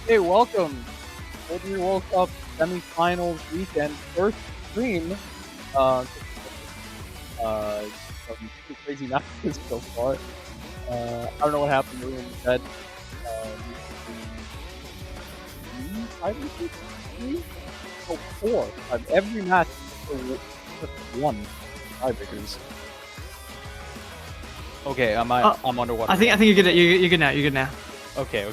Hey, welcome! Vordi World Cup semifinals weekend, first stream. Some pretty crazy matches so far. I don't know what happened. Everyone said three? Oh, four. Every match just one tiebreakers. Okay, I'm underwater. I think you're good. You're good now. You're good now. Okay.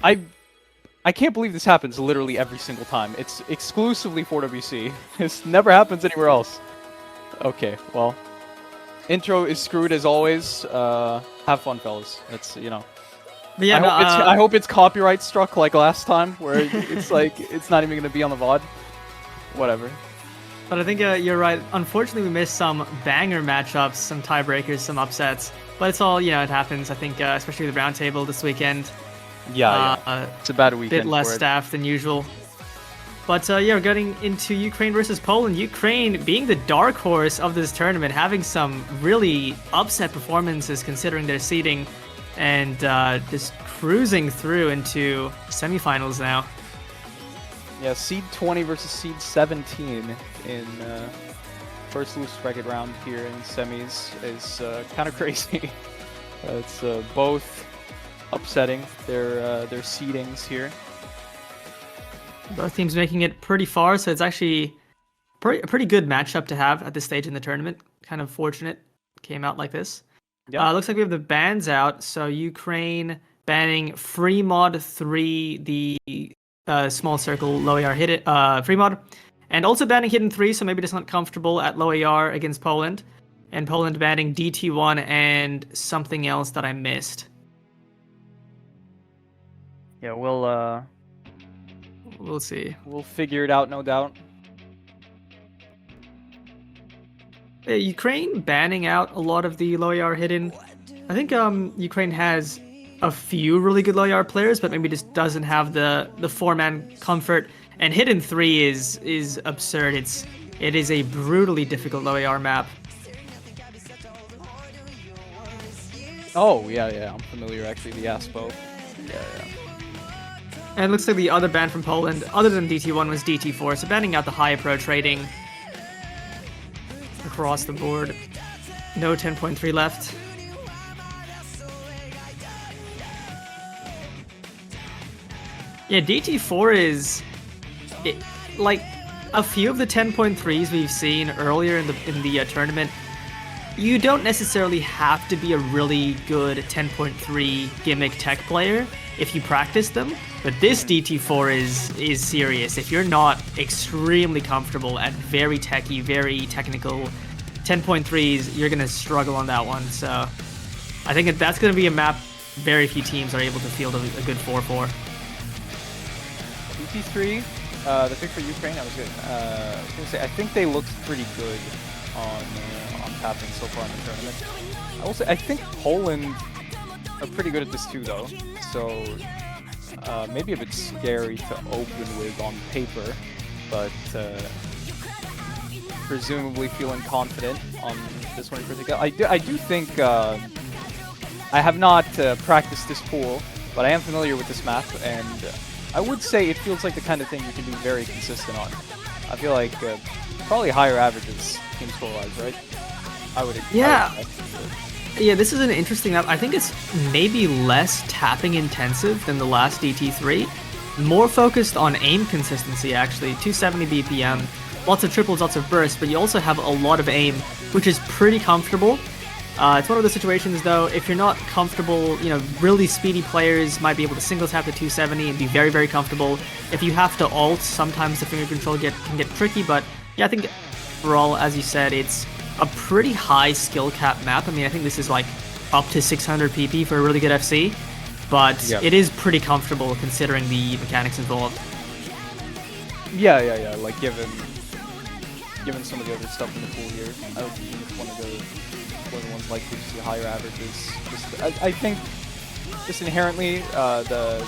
I can't believe this happens literally every single time. It's exclusively for WC. This never happens anywhere else. Okay, well, intro is screwed as always. Have fun, fellas. It's But yeah, I hope it's copyright struck like last time, where it's like it's not even gonna be on the VOD. Whatever. But I think you're right. Unfortunately, we missed some banger matchups, some tiebreakers, some upsets. But it's all, it happens. I think, especially the round table this weekend. Yeah. It's a bad weekend. Bit less staff than usual. But yeah, we're getting into Ukraine versus Poland. Ukraine being the dark horse of this tournament, having some really upset performances considering their seeding, and just cruising through into semifinals now. Yeah, seed 20 versus seed 17 in first loose bracket round here in semis is kind of crazy. It's both upsetting their seedings here. Both teams making it pretty far, so it's actually a pretty good matchup to have at this stage in the tournament. Kind of fortunate came out like this. Yeah. Looks like we have the bans out. So Ukraine banning free mod 3, the small circle low AR hit free mod, and also banning hidden 3, so maybe just not comfortable at low AR against Poland. And Poland banning DT1 and something else that I missed. Yeah, we'll see. We'll figure it out, no doubt. Ukraine banning out a lot of the low AR hidden. I think Ukraine has a few really good low AR players, but maybe just doesn't have the 4-man comfort. And hidden 3 is absurd. It is a brutally difficult low AR map. Oh yeah, I'm familiar actually. The Aspo. Yeah. And it looks like the other ban from Poland, other than DT1, was DT4, so banning out the high approach rating across the board. No 10.3 left. Yeah, DT4 is like a few of the 10.3s we've seen earlier in the tournament. You don't necessarily have to be a really good 10.3 gimmick tech player if you practice them, but this DT4 is serious. If you're not extremely comfortable at very techy, very technical 10.3s, you're gonna struggle on that one. So I think that's gonna be a map very few teams are able to field a good 4-4. DT3, the pick for Ukraine, I was gonna say I think they looked pretty good on tapping so far in the tournament. I will say I think Poland are pretty good at this too, though. So maybe a bit scary to open with on paper, but presumably feeling confident on this one in particular. I do think I have not practiced this pool, but I am familiar with this map, and I would say it feels like the kind of thing you can be very consistent on. I feel like probably higher averages team score-wise, right? I would agree. Yeah. Yeah, this is an interesting map. I think it's maybe less tapping intensive than the last DT3. More focused on aim consistency, actually. 270 BPM, lots of triples, lots of bursts, but you also have a lot of aim, which is pretty comfortable. It's one of those situations, though, if you're not comfortable, really speedy players might be able to single tap the 270 and be very, very comfortable. If you have to ult, sometimes the finger control can get tricky, but yeah, I think overall, as you said, it's a pretty high skill cap map. I mean, I think this is like up to 600 PP for a really good FC, but It is pretty comfortable considering the mechanics involved. Yeah. Like given some of the other stuff in the pool here, I don't think it's one of the ones likely to see higher averages. I think just inherently the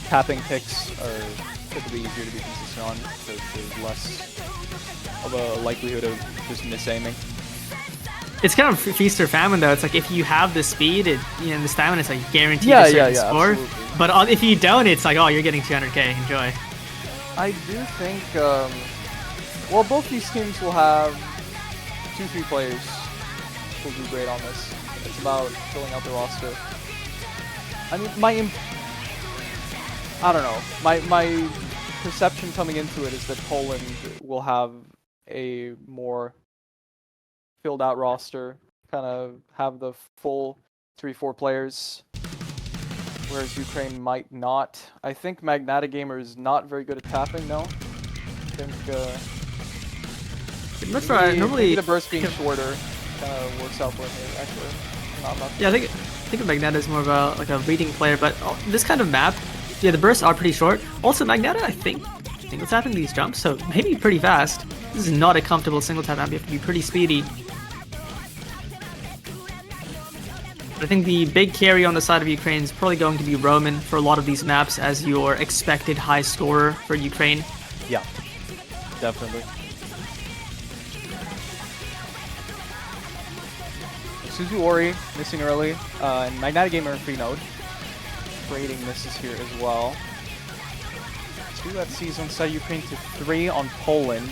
tapping picks are typically easier to be consistent on, so there's less of a likelihood of just misaiming. It's kind of feast or famine though. It's like if you have the speed, the stamina, it's like guaranteed Yeah, a certain yeah, score. absolutely. But if you don't, it's like, oh, you're getting 200k. Enjoy. I do think, well, both these teams will have 2-3 players who will do great on this. It's about filling out the roster. I mean, I don't know. My perception coming into it is that Poland will have a more filled out roster, kind of have the full 3-4 players, whereas Ukraine might not. I think Magnata Gamer is not very good at tapping, no? I think maybe the burst being shorter kind of works out for him here, actually. I'm not Yeah, I think Magnata is more of a reading player, but this kind of map, yeah, the bursts are pretty short. Also, Magnata, I think single tapping these jumps, so maybe pretty fast. This is not a comfortable single tap map. You have to be pretty speedy. I think the big carry on the side of Ukraine is probably going to be Roman for a lot of these maps as your expected high scorer for Ukraine. Yeah, definitely. Suzuori missing early, and Magnata Gamer in free node. Trading misses here as well. 2 FCs on side Ukraine to 3 on Poland.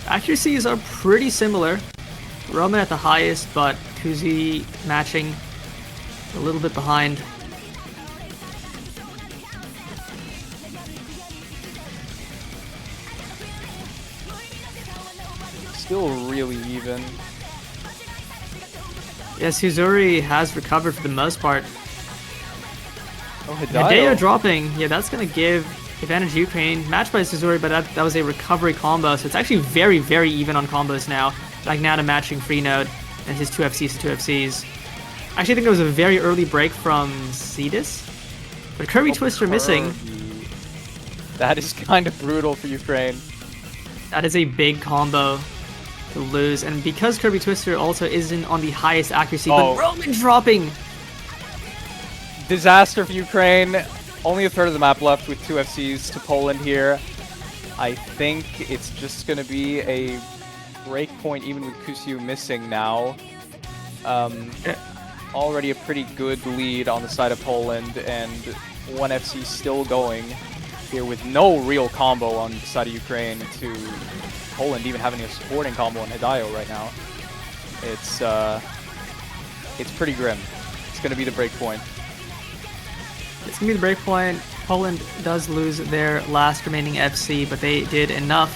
Accuracies are pretty similar. Roman at the highest, but Kuzi matching a little bit behind. Still really even. Yes, Huzuri has recovered for the most part. Oh, Hideo. Hideo dropping, yeah, that's going to give advantage to Ukraine. Matched by Suzuri, but that was a recovery combo, so it's actually very, very even on combos now. Magnata matching free node and his 2 FCs to 2 FCs. I actually think there was a very early break from Cetus, but Kirby Twister missing. That is kind of brutal for Ukraine. That is a big combo to lose, and because Kirby Twister also isn't on the highest accuracy, but Roman dropping. Disaster for Ukraine. Only a third of the map left with 2 FCs to Poland here. I think it's just going to be a break point even with Kusiu missing now. Already a pretty good lead on the side of Poland, and 1 FC still going here with no real combo on the side of Ukraine to Poland even having a supporting combo on Hideo right now. It's pretty grim. It's going to be the break point. It's going to be the break point. Poland does lose their last remaining FC, but they did enough.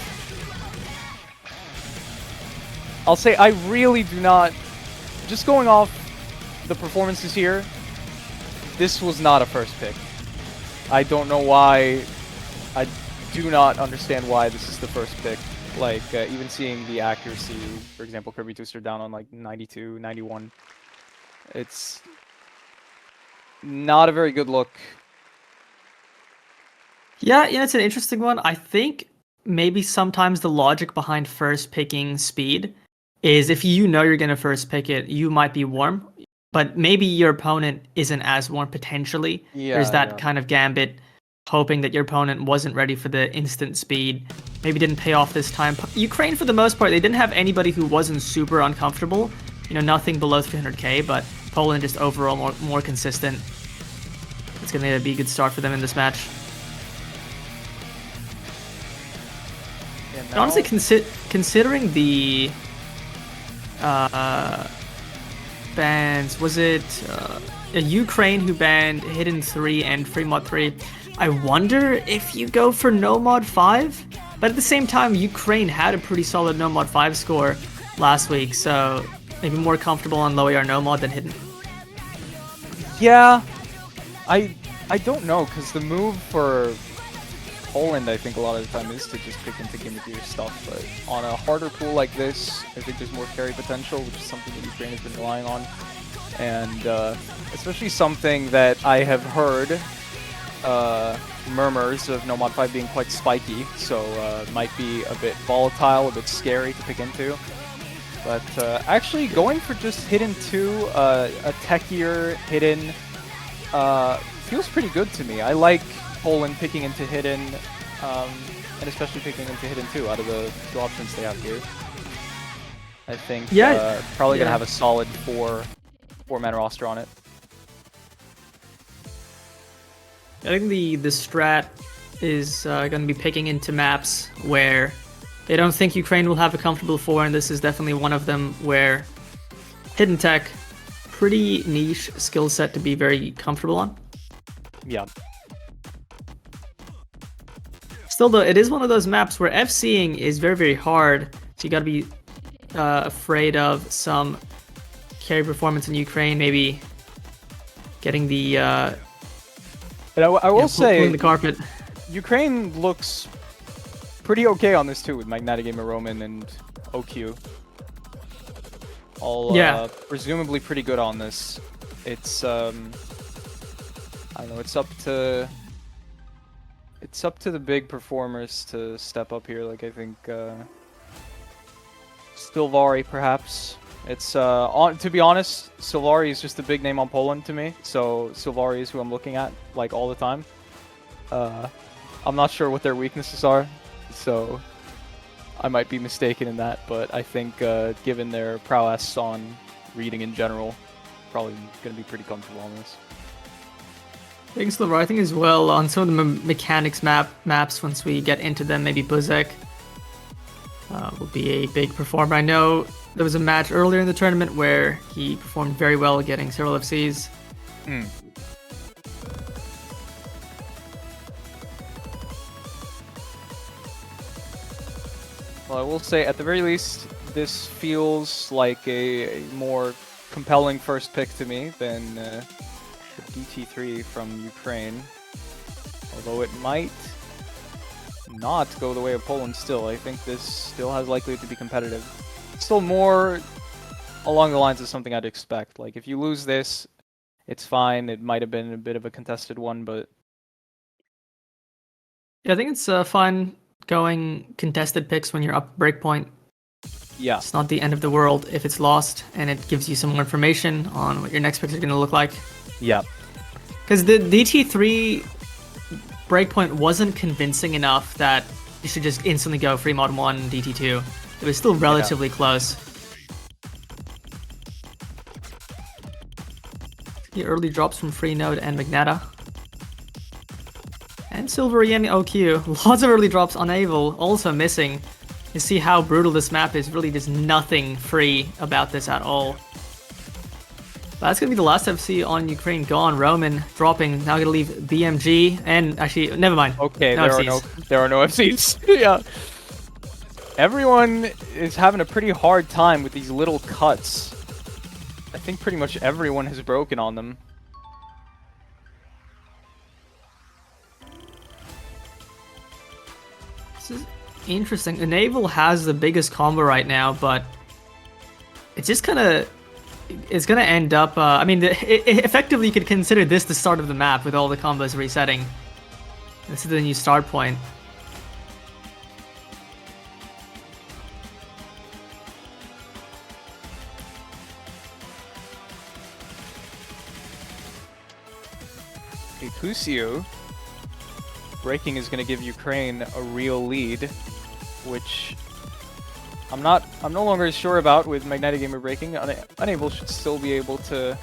I'll say I really do not... Just going off the performances here, this was not a first pick. I don't know why. I do not understand why this is the first pick. Like, even seeing the accuracy, for example, Kirby Twister down on like 92, 91. It's not a very good look. Yeah, it's an interesting one. I think maybe sometimes the logic behind first picking speed is if you know you're going to first pick it, you might be warm, but maybe your opponent isn't as warm potentially. Yeah, there's that kind of gambit, hoping that your opponent wasn't ready for the instant speed. Maybe didn't pay off this time. Ukraine, for the most part, they didn't have anybody who wasn't super uncomfortable. Nothing below 300k, but Poland just overall more consistent. It's going to be a good start for them in this match. Yeah, honestly, considering the bans, was it Ukraine who banned Hidden 3 and Free Mod 3? I wonder if you go for No Mod 5? But at the same time, Ukraine had a pretty solid No Mod 5 score last week, so maybe more comfortable on low AR No Mod than Hidden. Yeah, I don't know, because the move for Poland, I think a lot of the time is to just pick into Game of Gear stuff, but on a harder pool like this, I think there's more carry potential, which is something that Ukraine has been relying on, and especially something that I have heard murmurs of No Mod 5 being quite spiky, so might be a bit volatile, a bit scary to pick into. But actually going for just Hidden 2, a techier Hidden, feels pretty good to me. I like Poland picking into Hidden, and especially picking into Hidden 2 out of the 2 options they have here. I think Yeah, probably gonna yeah. have a solid four-man roster on it. I think the strat is going to be picking into maps where they don't think Ukraine will have a comfortable 4, and this is definitely one of them where hidden tech, pretty niche skill set to be very comfortable on. Yeah. Still though, it is one of those maps where FCing is very, very hard, so you gotta be afraid of some carry performance in Ukraine, maybe getting the But I will say, pulling the carpet. Ukraine looks pretty okay on this too, with Magnetic Gamer Roman and OQ. All presumably pretty good on this. It's I don't know. It's up to the big performers to step up here. Like I think Stilvari perhaps. It's to be honest, Stilvari is just a big name on Poland to me. So Stilvari is who I'm looking at like all the time. I'm not sure what their weaknesses are, so I might be mistaken in that. But I think given their prowess on reading in general, probably going to be pretty comfortable on this. Thanks to the writing as well on some of the mechanics maps once we get into them. Maybe Buzek will be a big performer. I know there was a match earlier in the tournament where he performed very well getting several FCs. Well, I will say at the very least, this feels like a more compelling first pick to me than the DT3 from Ukraine. Although it might not go the way of Poland still. I think this still has likelihood to be competitive. Still more along the lines of something I'd expect. Like, if you lose this, it's fine. It might have been a bit of a contested one, but... Yeah, I think it's fun going contested picks when you're up breakpoint. Yeah. It's not the end of the world if it's lost, and it gives you some more information on what your next picks are going to look like. Yeah. Because the DT3 breakpoint wasn't convincing enough that you should just instantly go free mod 1 DT2. It was still relatively close. The early drops from Freenode and Magneta. And Silvery and OQ. Lots of early drops on Avel, also missing. You see how brutal this map is. Really, there's nothing free about this at all. But that's going to be the last FC on Ukraine gone. Roman dropping. Now going to leave BMG. And actually, never mind. Okay, no there are no FCs. Yeah. Everyone is having a pretty hard time with these little cuts. I think pretty much everyone has broken on them. This is interesting. Enable has the biggest combo right now, but it's just it's gonna end up. I mean, effectively, you could consider this the start of the map with all the combos resetting. This is the new start point. Kusio breaking is going to give Ukraine a real lead, which I'm no longer sure about with Magnetic Gamer breaking. Unable should still be able to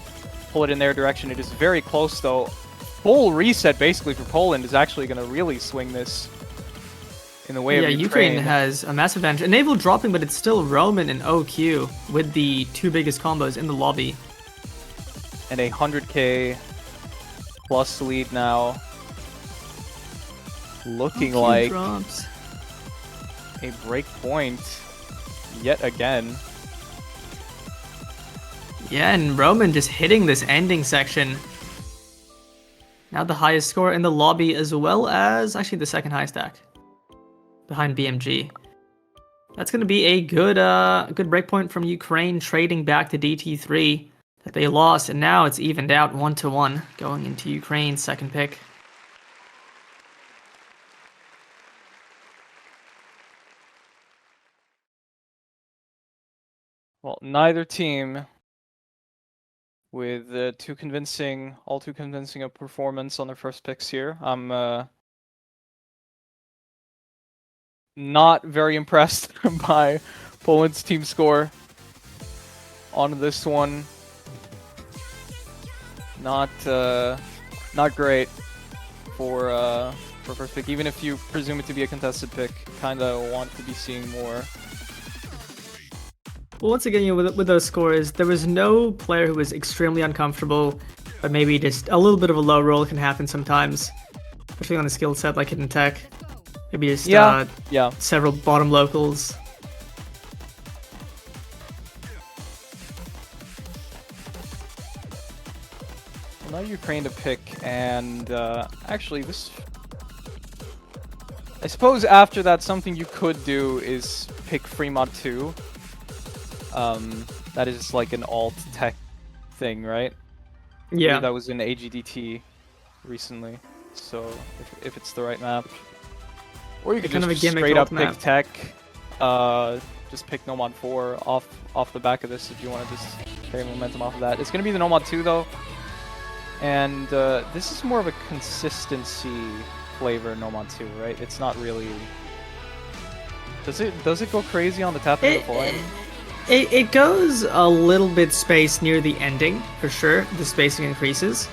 pull it in their direction. It is very close though. Full reset basically for Poland is actually going to really swing this in the way of Ukraine. Ukraine has a massive advantage. Enable dropping, but it's still Roman and OQ with the two biggest combos in the lobby. And a 100k plus lead now. Looking like drops. A break point yet again. Yeah, and Roman just hitting this ending section. Now the highest score in the lobby, as well as actually the second highest stack behind BMG. That's going to be a good breakpoint from Ukraine, trading back to DT3 that they lost, and now it's evened out 1-1 going into Ukraine's second pick. Well, neither team with all too convincing a performance on their first picks here. I'm not very impressed by Poland's team score. on this one. Not great for first pick. Even if you presume it to be a contested pick, kind of want to be seeing more. Well, once again, with those scores, there was no player who was extremely uncomfortable, but maybe just a little bit of a low roll can happen sometimes, especially on a skill set like Hidden Tech. Maybe just several bottom locals. Well, now Ukraine to pick, and actually this... I suppose after that, something you could do is pick Fremont 2. That is like an alt tech thing, right? Yeah. That was in AGDT recently, so if it's the right map. Or you could just straight up pick tech, just pick Nomad 4 off the back of this if you want to just carry momentum off of that. It's going to be the Nomad 2 though, and this is more of a consistency flavor Nomad 2, right? It's not really... Does it go crazy on the tapping of the flame? It goes a little bit spaced near the ending, for sure. The spacing increases.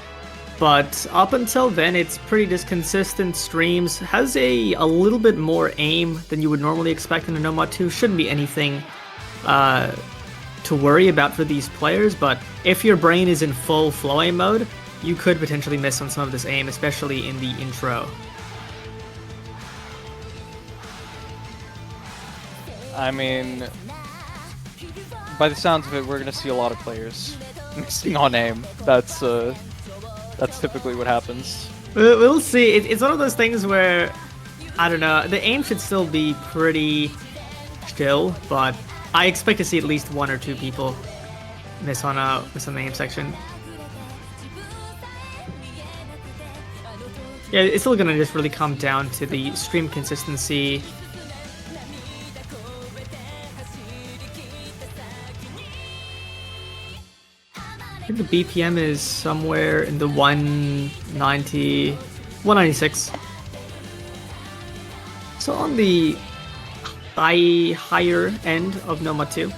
But up until then, it's pretty just consistent streams. Has a little bit more aim than you would normally expect in a Nomad 2. Shouldn't be anything to worry about for these players, but if your brain is in full flow aim mode, you could potentially miss on some of this aim, especially in the intro. I mean... By the sounds of it, we're gonna see a lot of players missing on aim. That's typically what happens. We'll see. It's one of those things where, I don't know, the aim should still be pretty chill, but I expect to see at least 1 or 2 people miss on the aim section. Yeah, it's still gonna just really come down to the stream consistency. I think the BPM is somewhere in the 190, 196. So on the higher end of Nomad 2.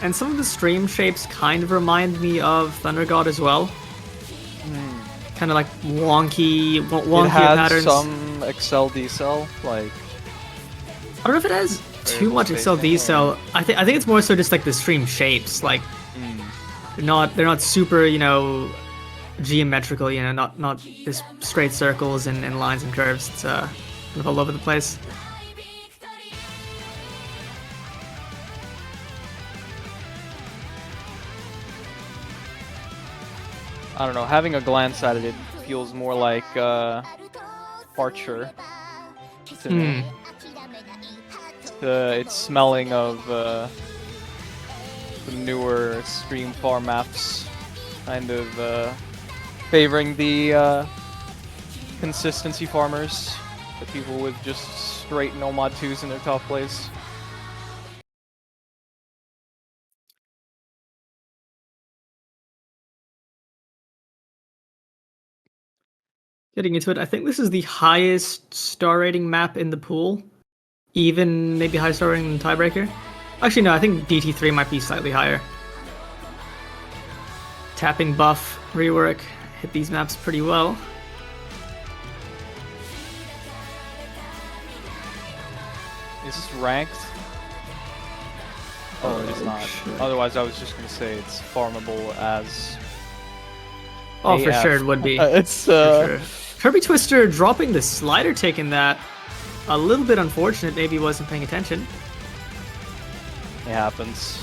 And some of the stream shapes kind of remind me of Thunder God as well. Kind of like wonky it has patterns. Some Excel decel, like... I don't know if it has too much Excel decel. I think it's more so just like the stream shapes, like they're not super, you know, geometrical, you know, not just straight circles and lines and curves. It's kind of all over the place. I don't know, having a glance at it, it feels more like Archer to me. It's smelling of the newer stream farm maps, kind of favoring the consistency farmers, the people with just straight Nomad 2s in their top plays. Getting into it, I think this is the highest star rating map in the pool. Even maybe high star rating than Tiebreaker. Actually, no, I think DT3 might be slightly higher. Tapping buff, rework, hit these maps pretty well. Is this ranked? Oh, it is not. Sure. Otherwise, I was just going to say it's farmable as... Oh, AF. For sure it would be. It's for sure. Kirby Twister dropping the slider tick in that. A little bit unfortunate, maybe he wasn't paying attention. It happens.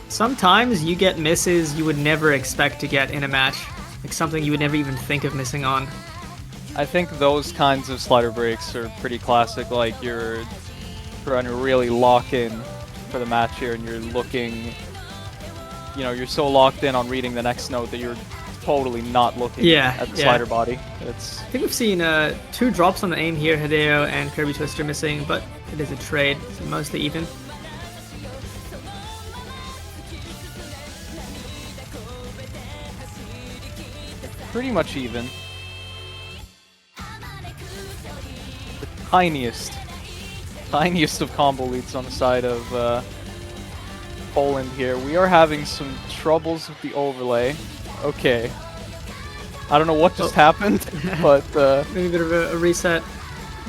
Sometimes you get misses you would never expect to get in a match. Like something you would never even think of missing on. I think those kinds of slider breaks are pretty classic, like you're trying to really lock in for the match here and you're looking, you know, you're so locked in on reading the next note that you're totally not looking at the slider body. I think we've seen 2 drops on the aim here, Hideo and Kirby Twister missing, but it is a trade, so mostly even. Pretty much even. tiniest of combo leads on the side of Poland here. We are having some troubles with the overlay. Okay. I don't know what just happened, but maybe a bit of a reset.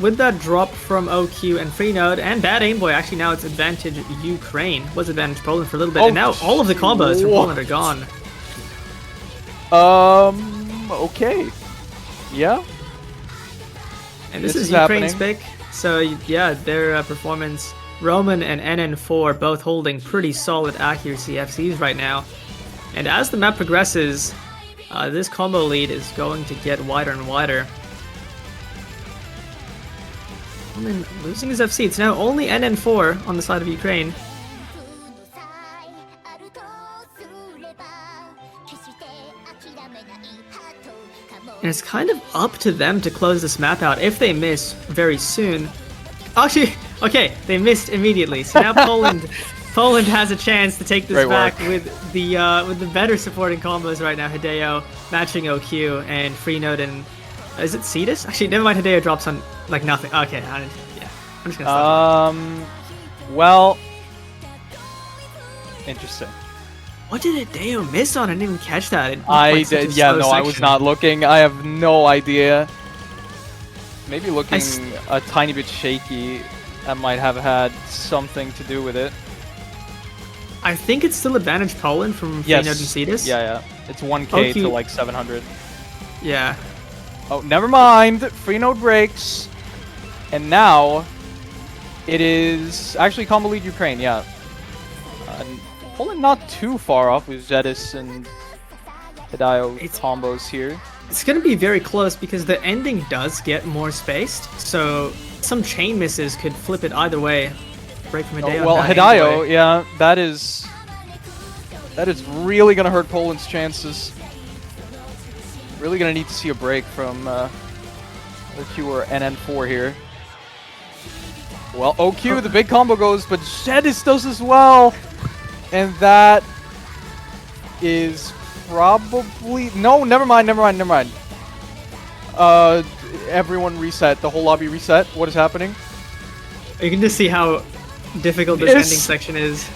With that drop from OQ and Freenode and bad aim boy, actually now it's advantage Ukraine. Was advantage Poland for a little bit, and now all of the combos from Poland are gone. Okay. Yeah. And this is Ukraine's pick. So yeah, their performance. Roman and NN4 both holding pretty solid accuracy FCs right now. And as the map progresses, this combo lead is going to get wider and wider. Roman losing his FC. It's now only NN4 on the side of Ukraine. And it's kind of up to them to close this map out if they miss very soon. Actually, okay, they missed immediately. So now Poland has a chance to take this back with the better supporting combos right now. Hideo matching OQ and Freenode and is it Cetus? Actually, never mind. Hideo drops on like nothing. Okay, I'm just gonna stop. Well, interesting. What did Hideo miss on? I didn't even catch that. I did. Yeah, no, I was not looking. I have no idea. Maybe looking a tiny bit shaky. That might have had something to do with it. I think it's still advantage Poland from Freenode and Cetus. Yeah. It's 1k to like 700. Yeah. Oh, never mind. Freenode breaks. And now it is actually combo lead Ukraine, yeah. Poland not too far off with Zedis and Hideo combos here. It's going to be very close because the ending does get more spaced, so some chain misses could flip it either way. Break from Hideo. Well, Hideo, yeah, that is really going to hurt Poland's chances. Really going to need to see a break from OQ or NN4 here. Well, OQ, the big combo goes, but Zedis does as well. And that is probably... No, never mind. Everyone reset. The whole lobby reset. What is happening? You can just see how difficult this ending section is.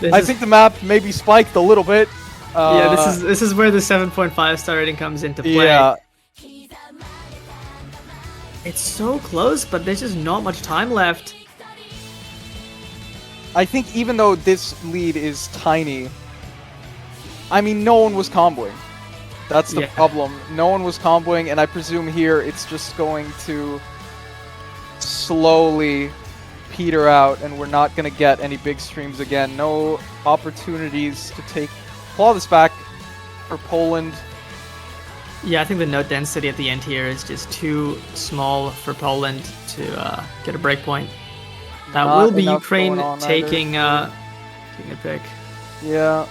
I think the map maybe spiked a little bit. Yeah, this is where the 7.5 star rating comes into play. Yeah. It's so close, but there's just not much time left. I think even though this lead is tiny, I mean, no one was comboing. That's the problem. No one was comboing, and I presume here it's just going to slowly peter out, and we're not going to get any big streams again. No opportunities to claw this back for Poland. Yeah, I think the node density at the end here is just too small for Poland to get a breakpoint. That will be Ukraine taking a pick. Yeah.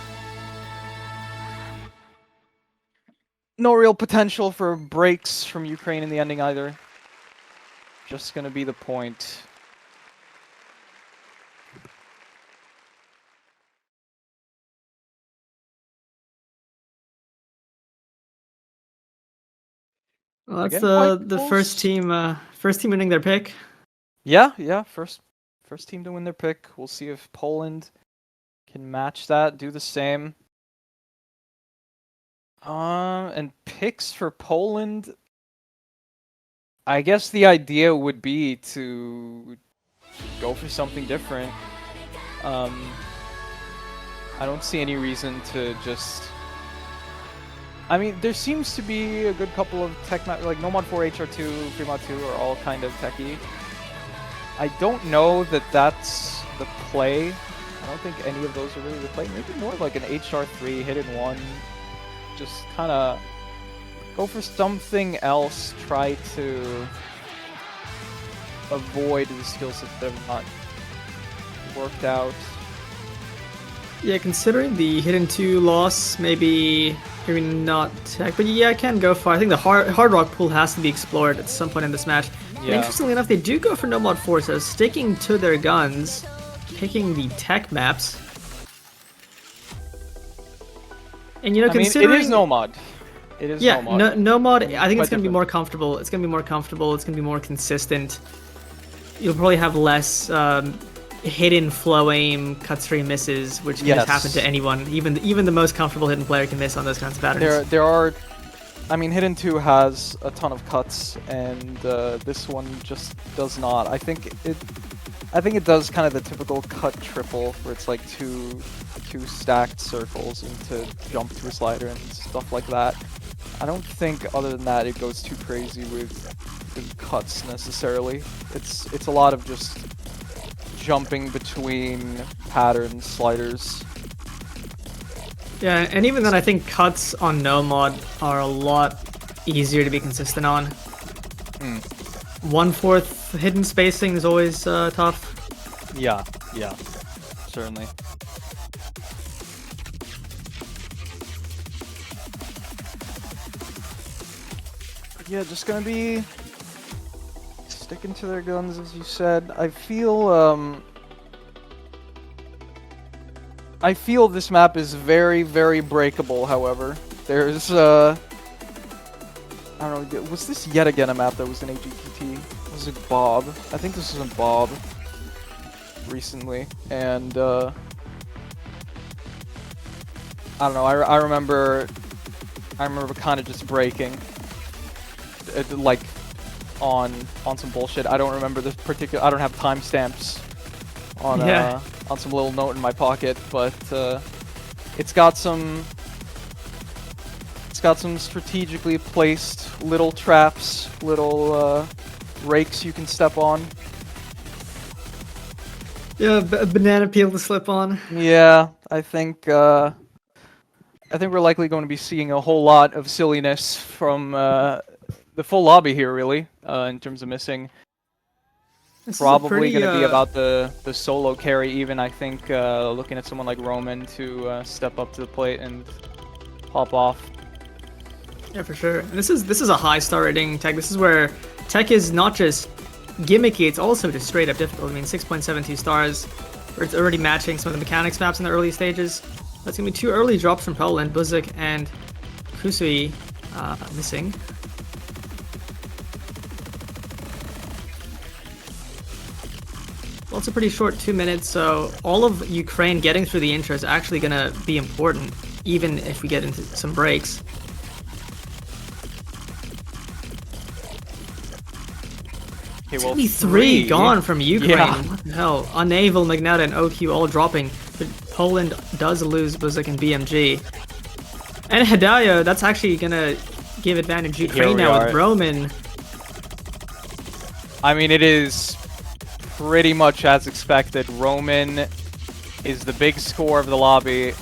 No real potential for breaks from Ukraine in the ending either. Just gonna be the point. Well, that's the first team winning their pick. Yeah, first team to win their pick. We'll see if Poland can match that, do the same. And picks for Poland, I guess the idea would be to go for something different. I don't see any reason to just... I mean, there seems to be a good couple of tech maps, like Nomad 4, HR2, Fremont 2 are all kind of techy. I don't know that that's the play. I don't think any of those are really the play. Maybe more like an HR3 hit in one. Just kind of go for something else. Try to avoid the skill sets that have not worked out. Yeah, considering the hidden 2 loss, maybe not tech, but yeah, I can go for. I think the hard rock pool has to be explored at some point in this match. Yeah. Interestingly enough, they do go for Nomad 4, so sticking to their guns, picking the tech maps. And you know, considering it is Nomad. It is Yeah, no mod. no mod. I think it's Quite gonna be different. more comfortable. It's gonna be more comfortable. It's gonna be more consistent. You'll probably have less hidden flow aim cut stream misses, which can just happen to Yes. anyone. Even the most comfortable hidden player can miss on those kinds of patterns. There are. I mean, Hidden 2 has a ton of cuts, and this one just does not. I think it does kind of the typical cut triple, where it's like two stacked circles into jump to a slider and stuff like that. I don't think other than that it goes too crazy with the cuts necessarily. It's a lot of just jumping between patterns, sliders. Yeah, and even then, I think cuts on no mod are a lot easier to be consistent on. 1/4 hidden spacing is always tough. Yeah, certainly. Yeah, just gonna be sticking to their guns, as you said. I feel this map is very, very breakable, however. There's, I don't know, was this yet again a map that was in AGTT? Was it Bob? I think this was in Bob recently, and, I don't know, I remember kind of just breaking, like, on some bullshit. I don't remember this particular, I don't have timestamps on, on some little note in my pocket, but it's got some strategically placed little traps, little rakes you can step on. Yeah, a banana peel to slip on. Yeah, I think we're likely going to be seeing a whole lot of silliness from the full lobby here, really, in terms of missing. This Probably is going to be about the solo carry even, I think, looking at someone like Roman to step up to the plate and pop off. Yeah, for sure. And this is a high star rating tech. This is where tech is not just gimmicky, it's also just straight up difficult. I mean, 6.72 stars, where it's already matching some of the mechanics maps in the early stages. That's gonna be 2 early drops from Poland, Buzik and Kusui missing. Well, it's a pretty short 2 minutes, so all of Ukraine getting through the intro is actually gonna be important, even if we get into some breaks. Okay, well, 73 gone from Ukraine. Yeah. What the hell? Unavel, Magnata, and OQ all dropping, but Poland does lose Buzik and BMG. And Hidaya, that's actually gonna give advantage Ukraine now with Roman. I mean, it is pretty much as expected. Roman is the big score of the lobby.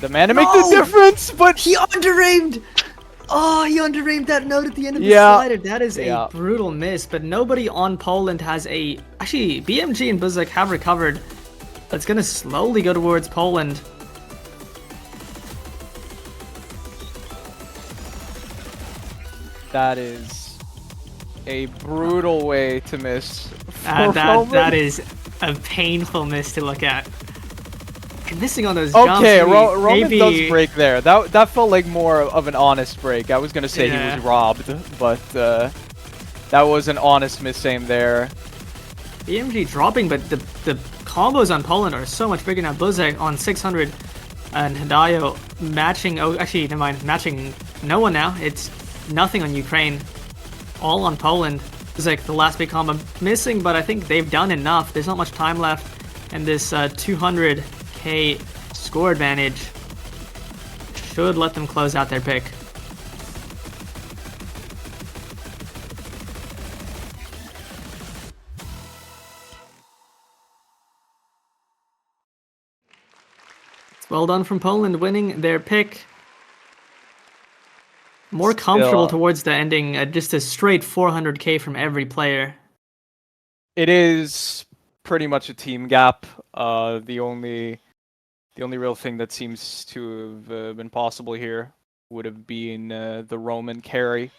The man to make the difference, but he under-aimed! Oh, he under-aimed that note at the end of the slider. That is a brutal miss, but nobody on Poland has a... Actually, BMG and Buzik have recovered. But it's gonna slowly go towards Poland. That is a brutal way to miss. That is a painful miss to look at. Missing on those jumps. Okay, Roman does break there. That felt like more of an honest break. I was gonna say he was robbed, but that was an honest miss aim there. BMG dropping, but the combos on Poland are so much bigger now. Buzik on 600 and Hidayo matching. Oh, actually, never mind. Matching no one now. It's nothing on Ukraine. All on Poland. Buzik, the last big combo missing, but I think they've done enough. There's not much time left, and this 200k score advantage should let them close out their pick. Well done from Poland, winning their pick. More comfortable towards the ending, just a straight 400k from every player. It is pretty much a team gap. The only real thing that seems to have been possible here would have been the Roman carry.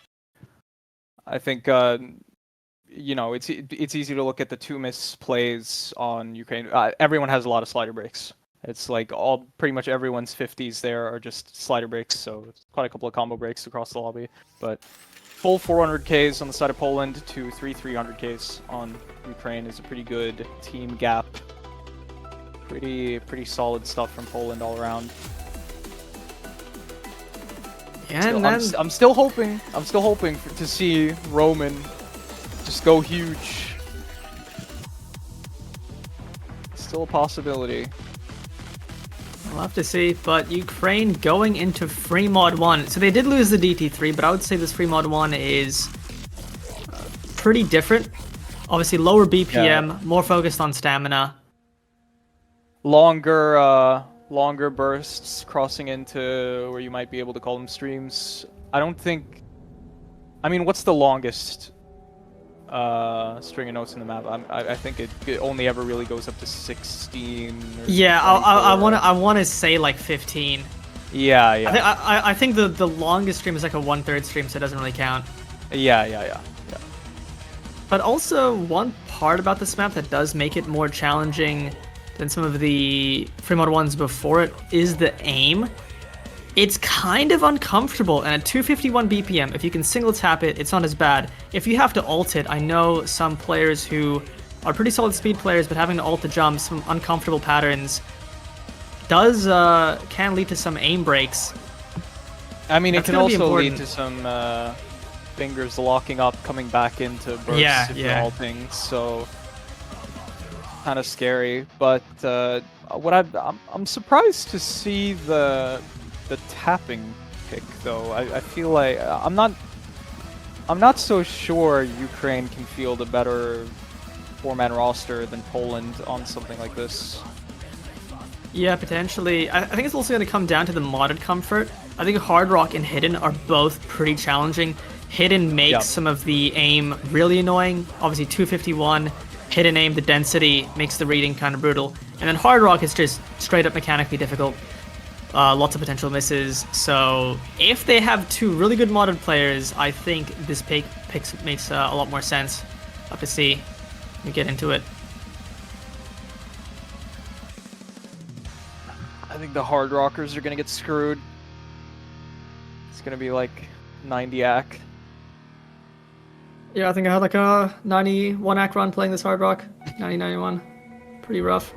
I think you know, it's easy to look at the 2 misplays on Ukraine. Everyone has a lot of slider breaks. It's like pretty much everyone's 50s there are just slider breaks, so it's quite a couple of combo breaks across the lobby. But full 400Ks on the side of Poland to 300Ks on Ukraine is a pretty good team gap. Pretty solid stuff from Poland all around. Yeah, I'm still hoping to see Roman just go huge. Still a possibility. We'll have to see, but Ukraine going into free mod 1. So they did lose the DT3, but I would say this free mod 1 is pretty different. Obviously lower BPM, more focused on stamina. Longer bursts crossing into where you might be able to call them streams. I mean, what's the longest string of notes in the map? I think it only ever really goes up to 16. Or yeah, I want to say like 15. Yeah. I think the longest stream is like a 1/3 stream, so it doesn't really count. Yeah. But also one part about this map that does make it more challenging than some of the free mod ones before it is the aim. It's kind of uncomfortable, and at 251 BPM, if you can single tap it, it's not as bad. If you have to ult it, I know some players who are pretty solid speed players, but having to ult the jumps, some uncomfortable patterns, can lead to some aim breaks. I mean, it can also lead to some fingers locking up, coming back into bursts if you're ulting, so kind of scary. But I'm surprised to see the tapping pick, though. I feel like I'm not so sure Ukraine can field a better 4-man roster than Poland on something like this. Yeah, potentially. I think it's also going to come down to the modded comfort. I think Hard Rock and Hidden are both pretty challenging. Hidden makes some of the aim really annoying. Obviously 251, Hidden aim, the density makes the reading kind of brutal. And then Hard Rock is just straight up mechanically difficult. Lots of potential misses. So if they have two really good modded players, I think this pick makes a lot more sense. Have to see. We get into it. I think the Hard Rockers are gonna get screwed. It's gonna be like 90 ack. Yeah, I think I had like a 91 ack run playing this Hard Rock. 90-91. Pretty rough.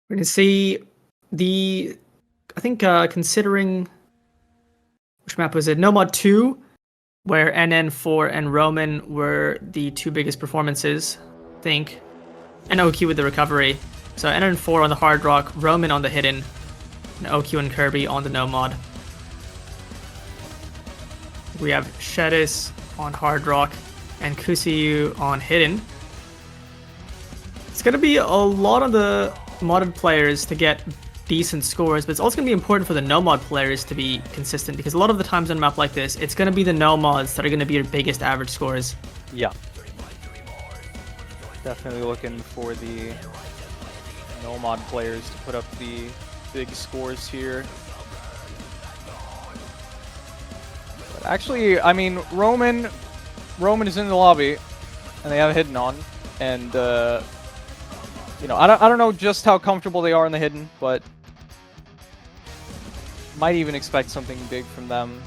We're going to see I think considering, which map was it? No Mod 2, where NN4 and Roman were the two biggest performances, I think. And OQ with the recovery. So NN4 on the Hard Rock, Roman on the Hidden, and OQ and Kirby on the No Mod. We have Shedis on Hard Rock and Kusiyu on Hidden. It's going to be a lot of the modded players to get decent scores, but it's also going to be important for the no mod players to be consistent, because a lot of the times on a map like this, it's going to be the no mods that are going to be your biggest average scores. Yeah. Definitely looking for the no mod players to put up the big scores here. But actually, I mean, Roman is in the lobby, and they have a Hidden on, and you know, I don't know just how comfortable they are in the Hidden, but might even expect something big from them.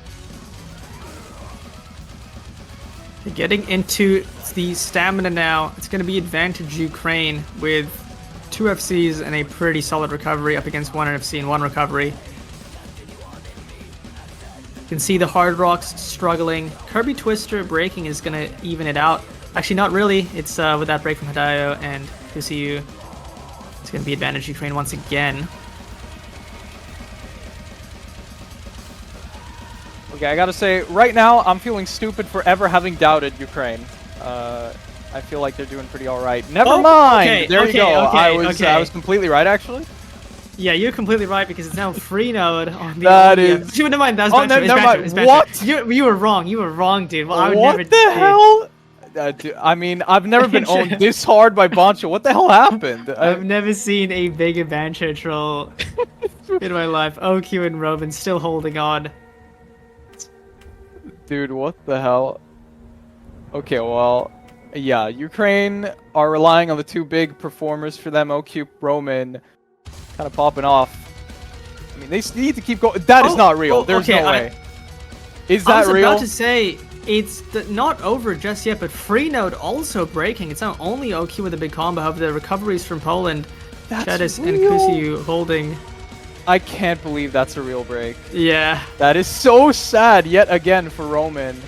Getting into the stamina now, it's going to be advantage Ukraine with 2 FCs and a pretty solid recovery up against 1 FC and 1 recovery. You can see the Hard Rocks struggling. Kirby Twister breaking is going to even it out. Actually, not really. It's with that break from Hadayo and Kusiyu. It's going to be advantage Ukraine once again. Okay, I gotta say, right now, I'm feeling stupid for ever having doubted Ukraine. I feel like they're doing pretty alright. Never mind! Okay, there you go. Okay, I was completely right, actually. Yeah, you're completely right, because it's now free node on the... That is... Never mind, that was oh, never mind. What? You were wrong. You were wrong, dude. Well, I would what never, the hell? Dude, I mean, I've never been owned this hard by Bancho. What the hell happened? I've never seen a bigger Bancho troll in my life. OQ and Roman still holding on. Dude, what the hell? Okay, well, yeah, Ukraine are relying on the two big performers for them, OQ, Roman, kind of popping off. I mean, they need to keep going. That is not real. There's okay, no way. Is that I was real? about to say, it's not over just yet, but Freenode also breaking. It's not only OQ with a big combo, however, the recoveries from Poland. That's Chadis and real? Kusiu holding. I can't believe that's a real break. Yeah. That is so sad yet again for Roman.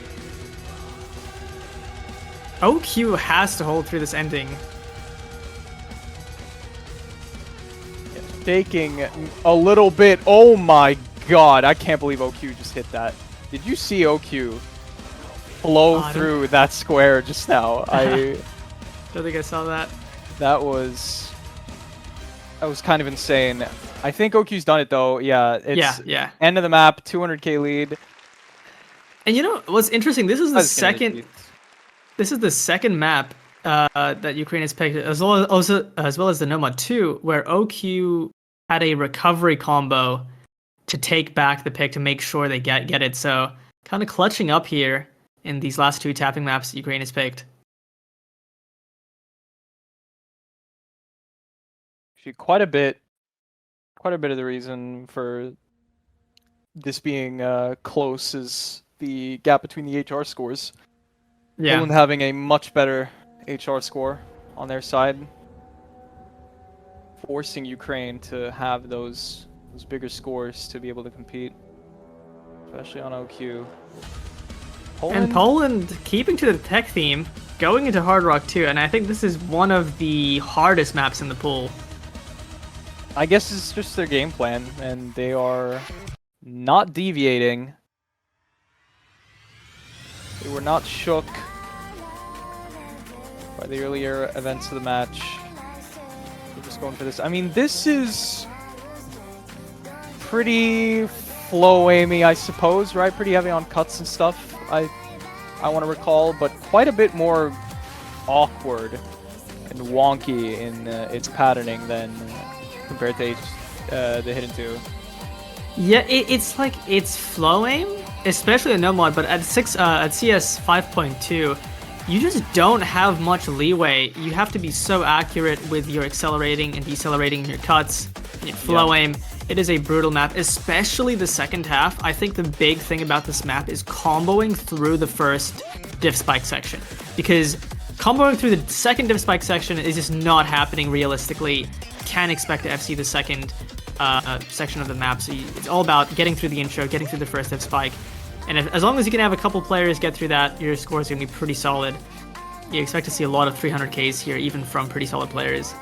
OQ has to hold through this ending. Taking a little bit. Oh my god, I can't believe OQ just hit that. Did you see OQ blow through that square just now? I don't think I saw that. That was kind of insane. I think OQ's done it though. Yeah, it's end of the map, 200k lead. And you know what's interesting? This is the second. This is the second map that Ukraine has picked, as well as the Nomad 2, where OQ had a recovery combo to take back the pick to make sure they get it. So kind of clutching up here in these last two tapping maps that Ukraine has picked. Actually, quite a bit of the reason for this being close is the gap between the HR scores. Yeah. Poland having a much better HR score on their side, forcing Ukraine to have those bigger scores to be able to compete, especially on OQ. And Poland keeping to the tech theme, going into Hard Rock 2, and I think this is one of the hardest maps in the pool. I guess it's just their game plan, and they are not deviating. They were not shook by the earlier events of the match. We're just going for this. I mean, this is pretty flow-aimy, I suppose, right? Pretty heavy on cuts and stuff, I want to recall, but quite a bit more awkward and wonky in its patterning than compared to the Hidden 2. Yeah, it's like it's flow aim, especially in no mod, but at CS 5.2, you just don't have much leeway. You have to be so accurate with your accelerating and decelerating your cuts, and your flow aim. It is a brutal map, especially the second half. I think the big thing about this map is comboing through the first diff spike section, because comboing through the second diff spike section is just not happening realistically. Can't expect to FC the second section of the map, so it's all about getting through the intro, getting through the first diff spike, and as long as you can have a couple players get through that, your score is going to be pretty solid. You expect to see a lot of 300Ks here, even from pretty solid players.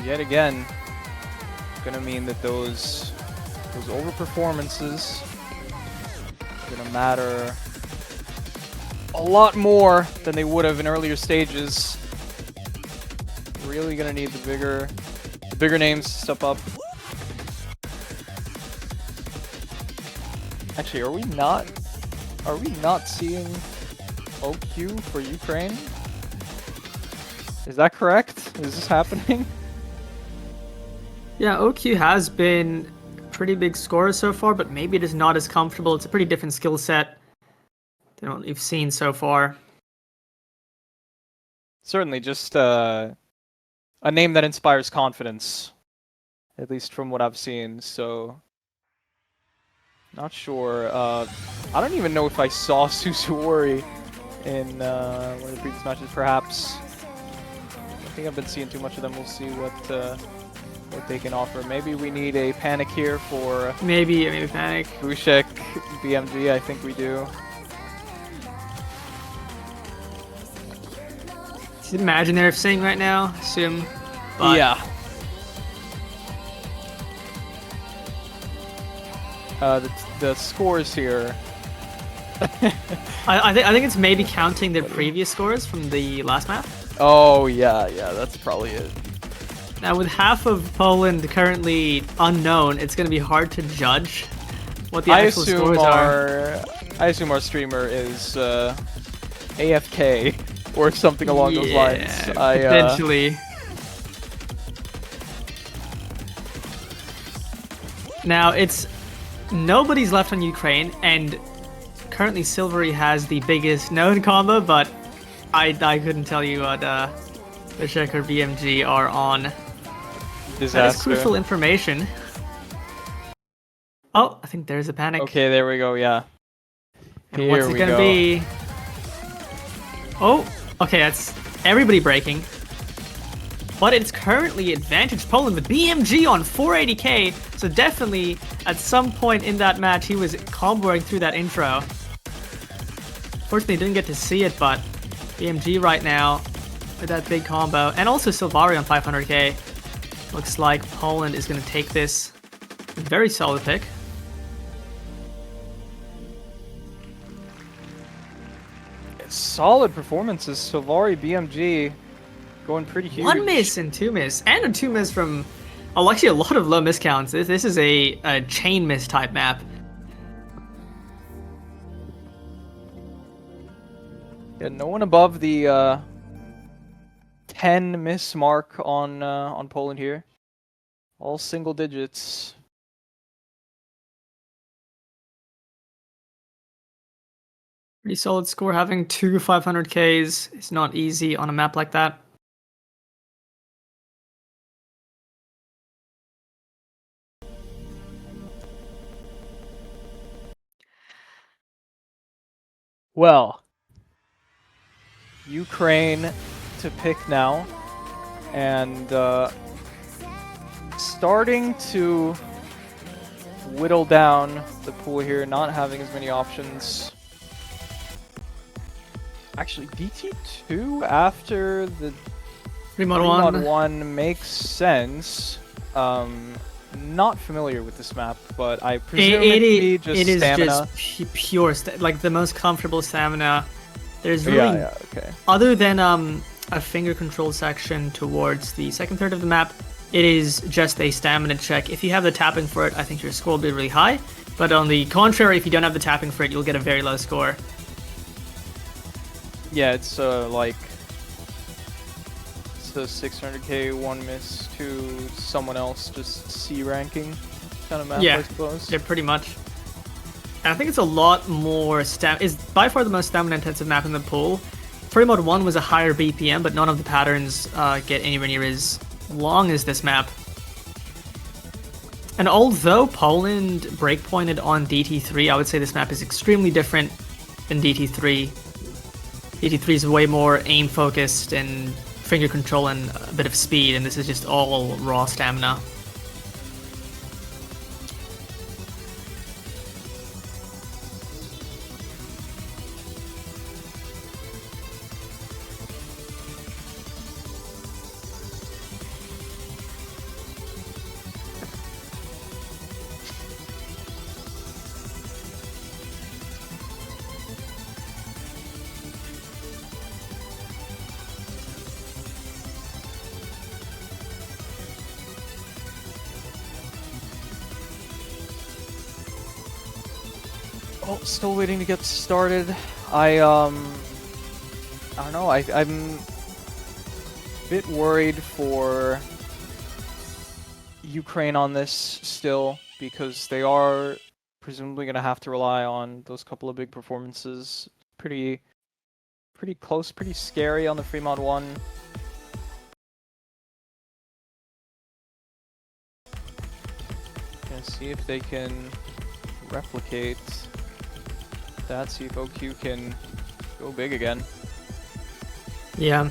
Yet again, gonna mean that those overperformances are gonna matter a lot more than they would have in earlier stages. Really gonna need the bigger names to step up. Actually, are we not seeing OQ for Ukraine? Is that correct? Is this happening? Yeah, OQ has been a pretty big scorer so far, but maybe it is not as comfortable. It's a pretty different skill set than what we've seen so far. Certainly, just a name that inspires confidence, at least from what I've seen. So, not sure. I don't even know if I saw Susuori in one of the previous matches. Perhaps. I think I've been seeing too much of them. We'll see what they can offer. Maybe we need a panic here for maybe panic. Bushek, BMG. I think we do. Just imagine they're saying right now, Sim. But yeah. The scores here. I think it's maybe counting the previous scores from the last map. Oh yeah, that's probably it. Now with half of Poland currently unknown, it's going to be hard to judge what the actual scores are. I assume our streamer is AFK or something along those lines. Potentially. Now, it's nobody's left on Ukraine, and currently Silvery has the biggest known combo, but I couldn't tell you what Bishek or BMG are on. Disaster. That is crucial information. Oh, I think there's a panic. Okay, there we go, yeah. And what's it gonna be? Oh, okay, that's everybody breaking. But it's currently advantage Poland with BMG on 480k, so definitely at some point in that match he was comboing through that intro. Fortunately, didn't get to see it, but BMG right now with that big combo, and also Silvari on 500k. Looks like Poland is going to take this. Very solid pick. Solid performances. Silvari, BMG, going pretty huge. 1 miss and 2 miss, and a 2 miss from, oh, actually a lot of low miscounts. This is a chain miss type map. Yeah, no one above the 10 miss mark on Poland here. All single digits. Pretty solid score. Having 2 500ks is not easy on a map like that. Well, Ukraine to pick now, and starting to whittle down the pool here, not having as many options. Actually, DT2 after the 3-1 makes sense. Not familiar with this map, but I presume it is stamina. Just pure, like the most comfortable stamina. There's really, okay. Other than a finger control section towards the second third of the map, it is just a stamina check. If you have the tapping for it, I think your score will be really high. But on the contrary, if you don't have the tapping for it, you'll get a very low score. Yeah, it's like it's the 600k 1 miss to someone else, just C ranking kind of map, yeah, I suppose. Yeah, pretty much. And I think it's a lot more is by far the most stamina intensive map in the pool. Free mode 1 was a higher BPM, but none of the patterns get anywhere near as long as this map. And although Poland breakpointed on DT3, I would say this map is extremely different than DT3. DT3 is way more aim focused and finger control and a bit of speed, and this is just all raw stamina. Oh, still waiting to get started. I don't know. I'm a bit worried for Ukraine on this still, because they are presumably going to have to rely on those couple of big performances. Pretty close, pretty scary on the Fremont one. Gonna see if they can replicate that, see if OQ can go big again. Yeah.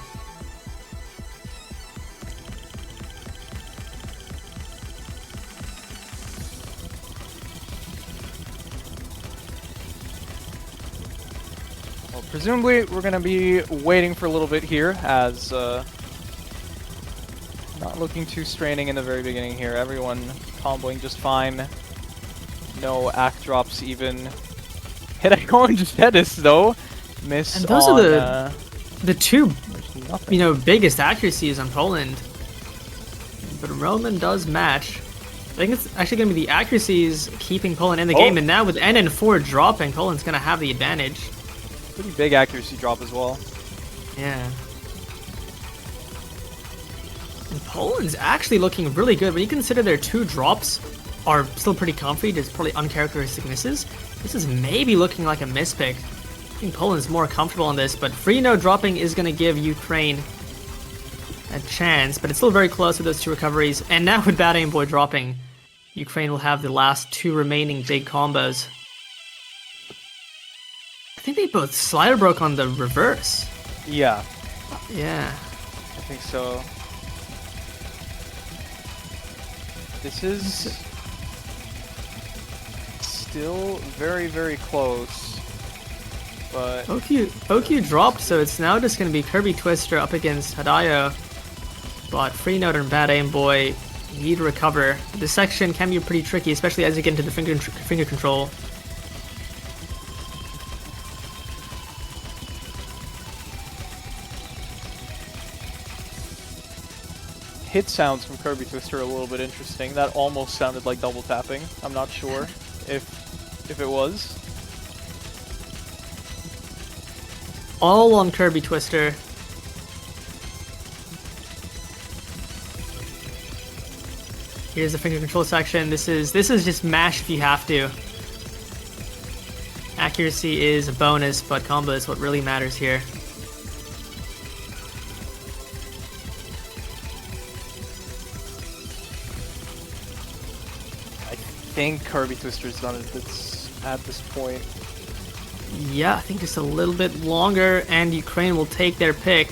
Well, presumably we're going to be waiting for a little bit here, as not looking too straining in the very beginning here. Everyone comboing just fine. No act drops even. Hit a orange Tedis though. Miss. And those on, are the two, biggest accuracies on Poland. But Roman does match. I think it's actually going to be the accuracies keeping Poland in the game, and now with NN4 dropping, Poland's going to have the advantage. Pretty big accuracy drop as well. Yeah. And Poland's actually looking really good when you consider their 2 drops are still pretty comfy, just probably uncharacteristic misses. This is maybe looking like a mispick. I think Poland's more comfortable on this, but free no dropping is going to give Ukraine a chance, but it's still very close with those two recoveries. And now with Bad Aim Boy dropping, Ukraine will have the last two remaining big combos. I think they both slider broke on the reverse. Yeah. Yeah. I think so. This is still very, very close. But OQ dropped, so it's now just going to be Kirby Twister up against Hadayo. But Free Note and Bad Aim Boy need to recover. This section can be pretty tricky, especially as you get into the finger control. hit sounds from Kirby Twister are a little bit interesting. That almost sounded like double tapping. I'm not sure if it was. All on Kirby Twister. Here's the finger control section. This is just mash if you have to. Accuracy is a bonus, but combo is what really matters here. I think Kirby Twister's done it at this point. Yeah, I think just a little bit longer, and Ukraine will take their pick.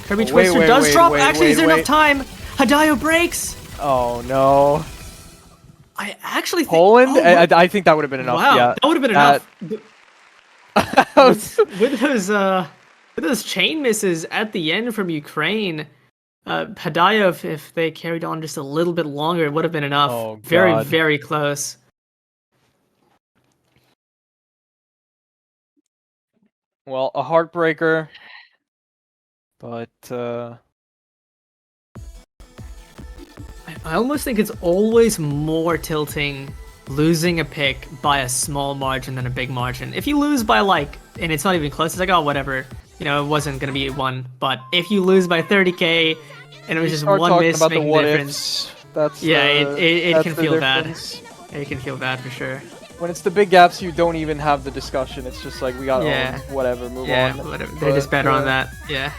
Kirby Twister does drop. Actually, is there enough time? Hadayo breaks. Oh no. I actually think Poland? I think that would have been enough. Wow, yeah. that would have been enough. with those chain misses at the end from Ukraine, Hadayo, if they carried on just a little bit longer, it would have been enough. Oh, very, God. very close. Well, a heartbreaker, but I almost think it's always more tilting losing a pick by a small margin than a big margin. If you lose by and it's not even close, it's like, oh, whatever. You know, it wasn't going to be one. But if you lose by 30k and it was just one miss making the difference, it can feel bad. It can feel bad for sure. When it's the big gaps, you don't even have the discussion. It's just like, we got whatever, move on. Yeah, whatever. They're just better on that. Yeah.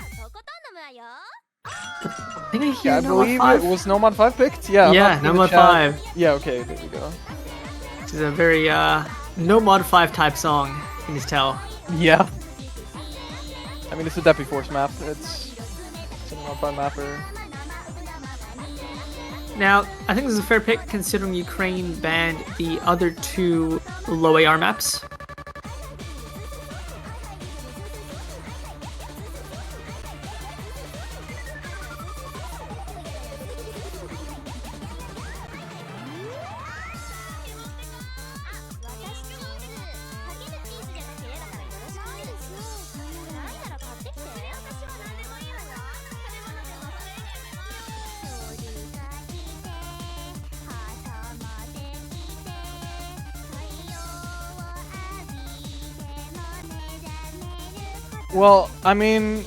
I believe it was No Mod 5 picked? Yeah, yeah, No Mod 5. Yeah, okay, there we go. This is a very No Mod 5 type song, you can just tell. Yeah. I mean, it's a Depi Force map. It's a No Mod 5 mapper. Now, I think this is a fair pick considering Ukraine banned the other two low AR maps. Well, I mean,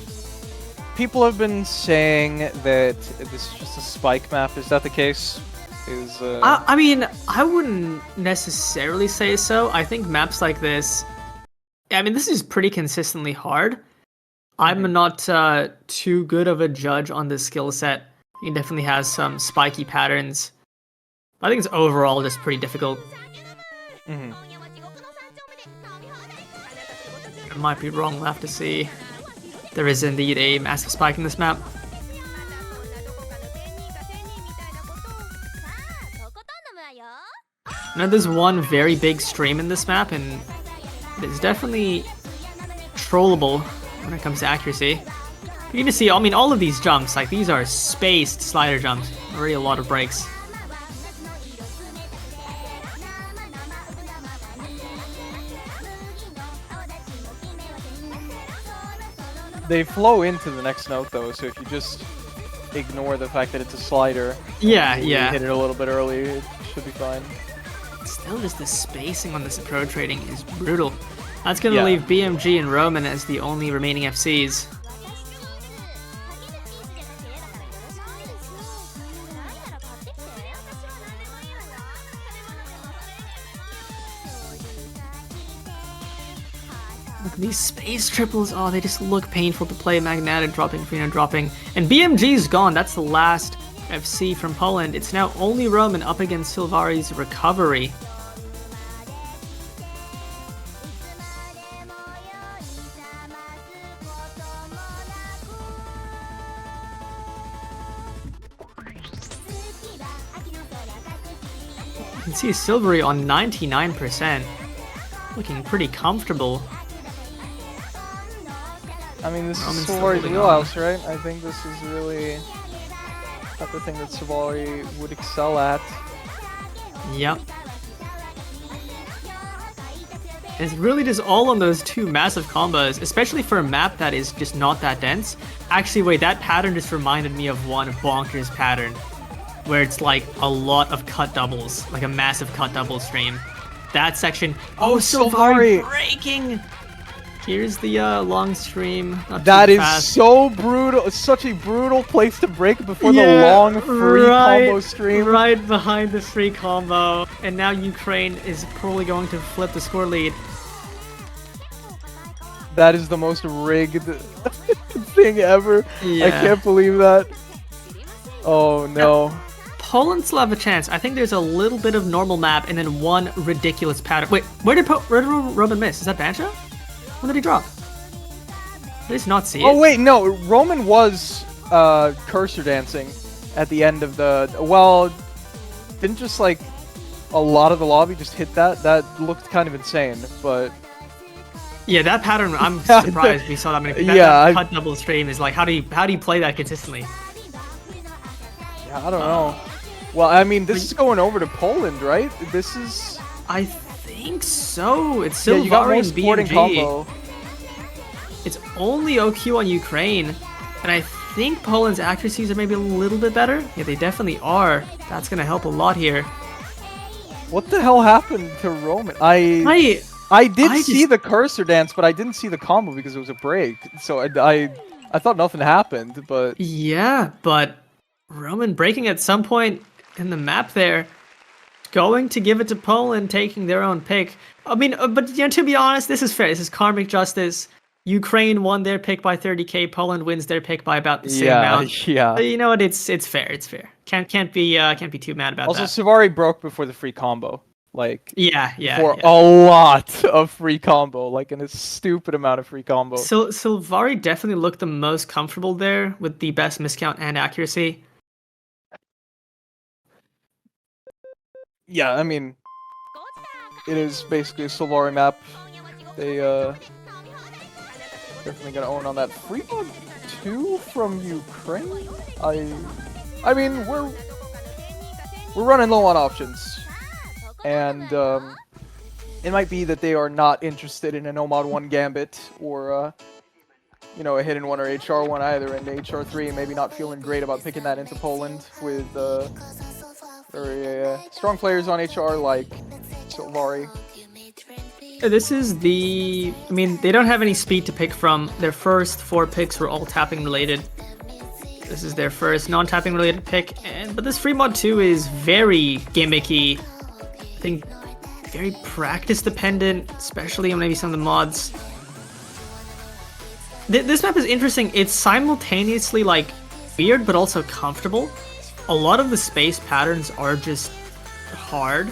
people have been saying that this is just a spike map. Is that the case? I mean, I wouldn't necessarily say so. I think maps like this, I mean, this is pretty consistently hard. I'm not too good of a judge on this skill set. It definitely has some spiky patterns. I think it's overall just pretty difficult. Mm-hmm. I might be wrong, we'll have to see. There is indeed a massive spike in this map. Now there's one very big stream in this map, and it's definitely trollable when it comes to accuracy. You can see, I mean, all of these jumps, like these are spaced slider jumps, already a lot of breaks. They flow into the next note though, so if you just ignore the fact that it's a slider, you hit it a little bit early, it should be fine. Still, just the spacing on this approach rating is brutal. That's going to leave BMG and Roman as the only remaining FCs. These space triples, oh, they just look painful to play. Magnetic dropping, Frino dropping. And BMG's gone. That's the last FC from Poland. It's now only Roman up against Silvari's recovery. You can see Silvary on 99%. Looking pretty comfortable. I mean, this Roman's is still Silvari's holding wheelhouse, right? I think this is really not the thing that Silvari would excel at. Yep. It's really just all on those two massive combos, especially for a map that is just not that dense. Actually, wait, that pattern just reminded me of one bonkers pattern, where it's like a lot of cut doubles, like a massive cut double stream. That section, oh, Silvari breaking! Here's the long stream. That is so brutal. It's such a brutal place to break before the long free combo stream. Right behind the free combo. And now Ukraine is probably going to flip the score lead. That is the most rigged thing ever. Yeah. I can't believe that. Oh no. Poland still have a chance. I think there's a little bit of normal map and then one ridiculous pattern. Wait, where did Roman miss? Is that Bansha? When did he drop? Did I just not see it? Oh wait, no. Roman was cursor dancing at the end of the... Well, didn't just like a lot of the lobby just hit that? That looked kind of insane, but... Yeah, that pattern, I'm surprised we saw that many. That cut double stream is like, how do you play that consistently? Yeah, I don't know. Well, I mean, this is going over to Poland, right? This is... I think so. It's still you got Vordi most and sporting BMG. combo. It's only OQ on Ukraine, and I think Poland's accuracies are maybe a little bit better. Yeah, they definitely are. That's gonna help a lot here. What the hell happened to Roman? I did see the cursor dance, but I didn't see the combo because it was a break. So I thought nothing happened, but... Yeah, but Roman breaking at some point in the map there, going to give it to Poland, taking their own pick. I mean, but you know, to be honest, this is fair. This is karmic justice. Ukraine won their pick by 30k. Poland wins their pick by about the same amount. Yeah. But you know what? It's fair. It's fair. Can't be too mad about that. Also, Silvari broke before the free combo. Like, for a lot of free combo, like in a stupid amount of free combo. So Silvari definitely looked the most comfortable there with the best miscount and accuracy. Yeah, I mean, it is basically a Silvari map. They definitely gonna own on that. Free mod 2 from Ukraine. I mean, we're running low on options. And it might be that they are not interested in a No Mod 1 Gambit or, you know, a Hidden 1 or HR 1 either. And HR 3 maybe not feeling great about picking that into Poland with very strong players on HR like Silvari. This is the... I mean, they don't have any speed to pick from. Their first 4 picks were all tapping related. This is their first non-tapping related pick. But this free mod 2 is very gimmicky. I think very practice dependent, especially on maybe some of the mods. This map is interesting. It's simultaneously like weird but also comfortable. A lot of the space patterns are just hard,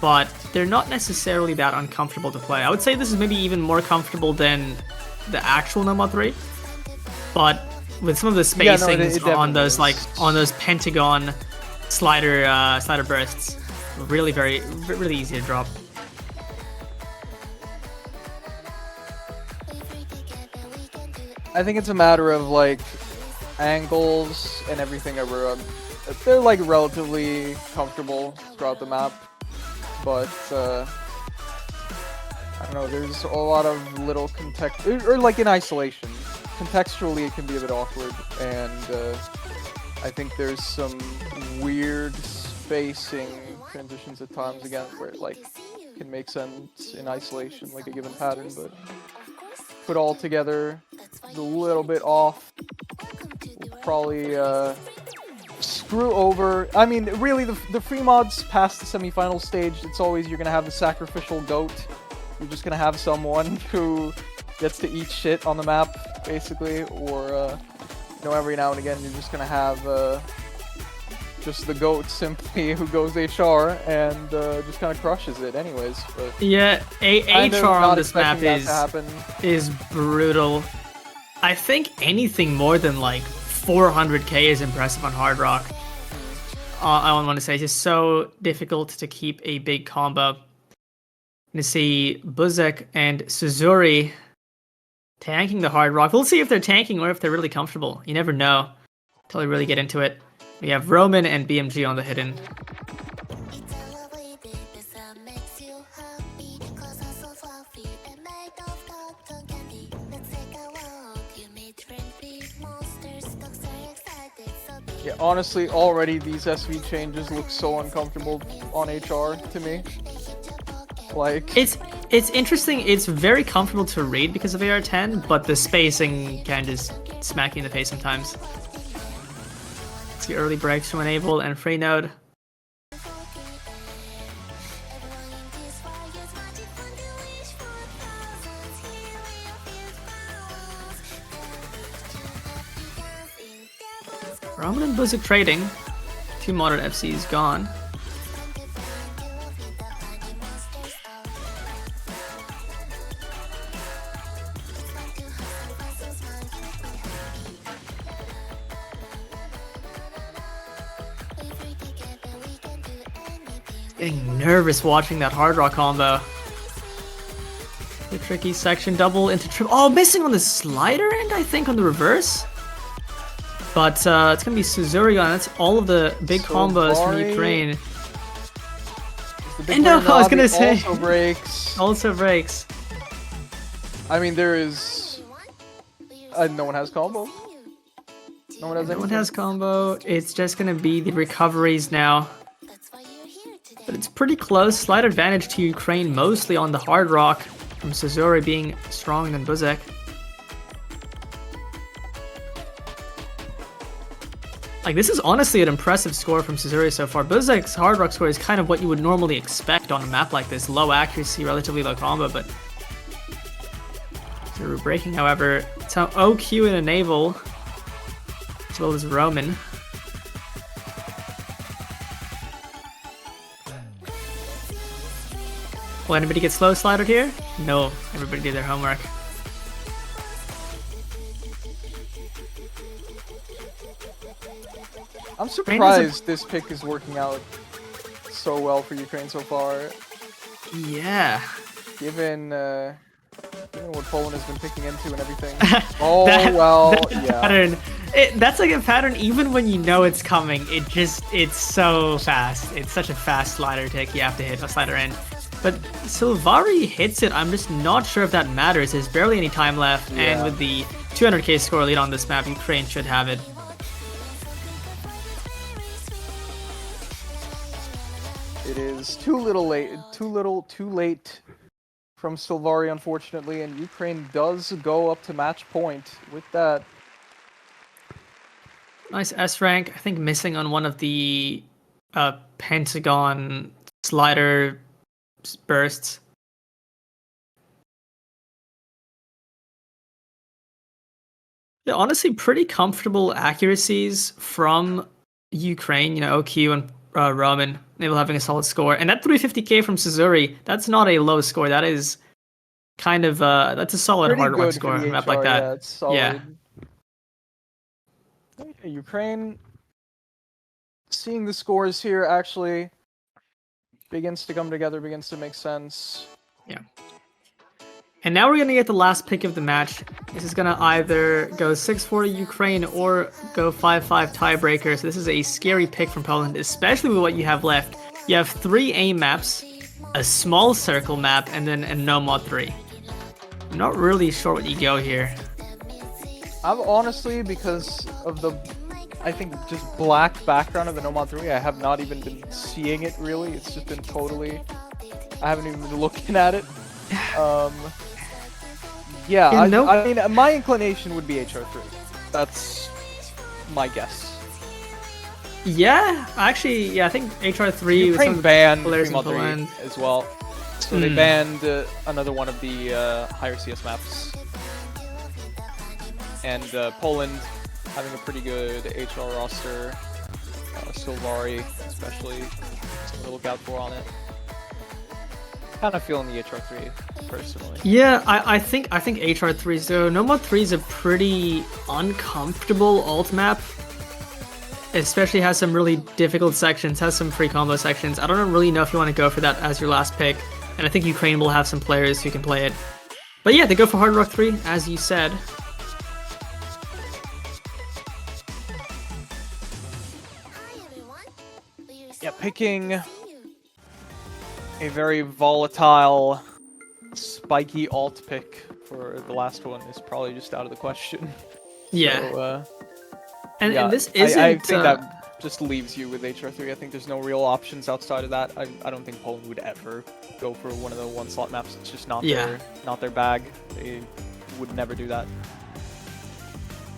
but they're not necessarily that uncomfortable to play. I would say this is maybe even more comfortable than the actual No Mod 3. But with some of the spacings on those on those pentagon slider bursts. Really easy to drop. I think it's a matter of like angles and everything they're like relatively comfortable throughout the map, but I don't know, there's a lot of little context or like in isolation. Contextually it can be a bit awkward, and I think there's some weird spacing transitions at times again where it like can make sense in isolation, like a given pattern, but put all together a little bit off. We'll probably screw over. I mean, really, the free mods past the semifinal stage, it's always you're gonna have the sacrificial goat you're just gonna have someone who gets to eat shit on the map, basically, or every now and again you're just gonna have just the GOAT simply who goes HR and just kind of crushes it anyways. But yeah, HR on this map is brutal. I think anything more than like 400k is impressive on Hard Rock. I want to say it's just so difficult to keep a big combo. To see Buzek and Suzuri tanking the Hard Rock. We'll see if they're tanking or if they're really comfortable. You never know until we really get into it. We have Roman and BMG on the hidden. Yeah, honestly, already these SV changes look so uncomfortable on HR to me. Like, it's interesting. It's very comfortable to read because of AR10, but the spacing can just smack you in the face sometimes. See early breaks from Enable and Freenode. Roman and Buzek trading. 2 modern FCs gone. Getting nervous watching that Hard Rock combo. The tricky section double into triple. Oh, missing on the slider end, I think, on the reverse. But it's gonna be Suzuri on. That's all of the big combos from Ukraine. And no, I was gonna say also breaks. Also breaks. I mean, there is. No one has combo. No one has combo. It's just gonna be the recoveries now. But it's pretty close. Slight advantage to Ukraine, mostly on the Hard Rock, from Suzuri being stronger than Buzek. Like, this is honestly an impressive score from Suzuri so far. Buzek's Hard Rock score is kind of what you would normally expect on a map like this. Low accuracy, relatively low combo, but through breaking, however, it's how OQ and Enable, as well as Roman. Will anybody get slow slidered here? No, everybody did their homework. I'm surprised this pick is working out so well for Ukraine so far. Yeah. Given what Poland has been picking into and everything. Oh, yeah. Pattern, that's like a pattern even when you know it's coming. It's so fast. It's such a fast slider take you have to hit a slider in. But Silvari hits it. I'm just not sure if that matters. There's barely any time left. Yeah. And with the 200k score lead on this map, Ukraine should have it. It is too late from Silvari, unfortunately, and Ukraine does go up to match point with that. Nice S rank. I think missing on one of the Pentagon slider bursts. Yeah, honestly, pretty comfortable accuracies from Ukraine. You know, OQ and Roman, able having a solid score, and that 350k from Suzuri, that's not a low score. That is kind of that's a solid pretty Hard Rock score. Map like that. Yeah, it's solid. Yeah. Ukraine, seeing the scores here actually begins to come together, begins to make sense. Yeah. And now we're going to get the last pick of the match. This is going to either go 6-4 Ukraine or go 5-5 tiebreaker. So this is a scary pick from Poland, especially with what you have left. You have 3 aim maps, a small circle map, and then a no mod 3. I'm not really sure what you go here. I'm honestly, because of the, I think, just black background of the no mod 3, I have not even been seeing it really. It's just been totally, I haven't even been looking at it. Yeah, I mean, my inclination would be HR3. That's my guess. Yeah, actually, yeah, I think HR3 Ukraine banned 3 mod 3 Poland as well. So they banned another one of the higher CS maps. And Poland having a pretty good HR roster. Sylvari especially, something to look out for on it. Kind of feeling the HR3 personally. Yeah, I think HR3 so No More 3 is a pretty uncomfortable alt map. Especially has some really difficult sections, has some free combo sections. I don't really know if you want to go for that as your last pick, and I think Ukraine will have some players who can play it. But yeah, they go for Hard Rock 3, as you said. Yeah, picking a very volatile, spiky alt pick for the last one is probably just out of the question. Yeah. So, and this I isn't... think that just leaves you with HR3. I think there's no real options outside of that. I don't think Poland would ever go for one of the one-slot maps. It's just not their bag. They would never do that.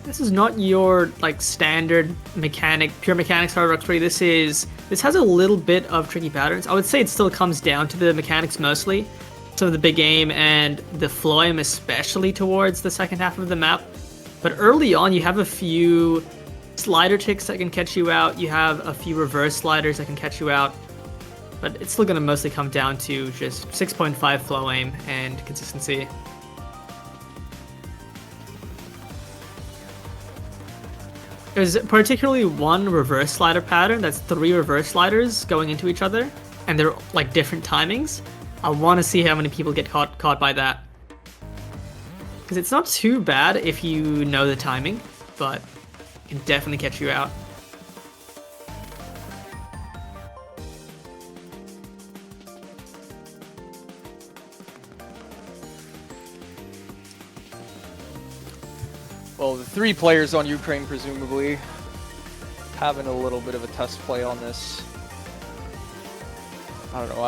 This is not your like standard pure mechanics Hard Rock 3. This has a little bit of tricky patterns. I would say it still comes down to the mechanics mostly. Some of the big aim and the flow aim, especially towards the second half of the map. But early on, you have a few slider ticks that can catch you out. You have a few reverse sliders that can catch you out. But it's still going to mostly come down to just 6.5 flow aim and consistency. There's particularly one reverse slider pattern that's 3 reverse sliders going into each other, and they're like different timings. I want to see how many people get caught by that. Because it's not too bad if you know the timing, but it can definitely catch you out. Well, the 3 players on Ukraine presumably having a little bit of a test play on this. I don't know,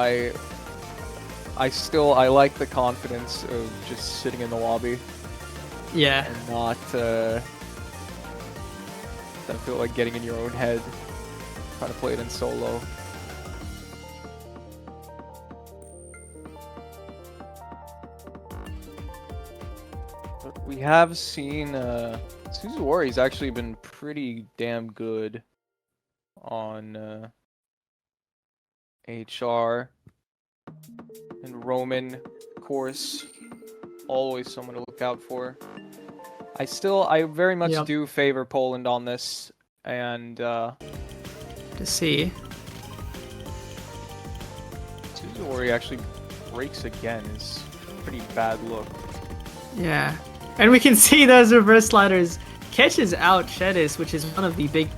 I like the confidence of just sitting in the lobby. Yeah. And not don't feel like getting in your own head, trying to play it in solo. But we have seen Suzori's actually been pretty damn good on HR. And Roman, of course, always someone to look out for. I very much do favor Poland on this, and to see. Suzori actually breaks again is a pretty bad look. Yeah. And we can see those reverse sliders catches out Shedis, which is one of the big...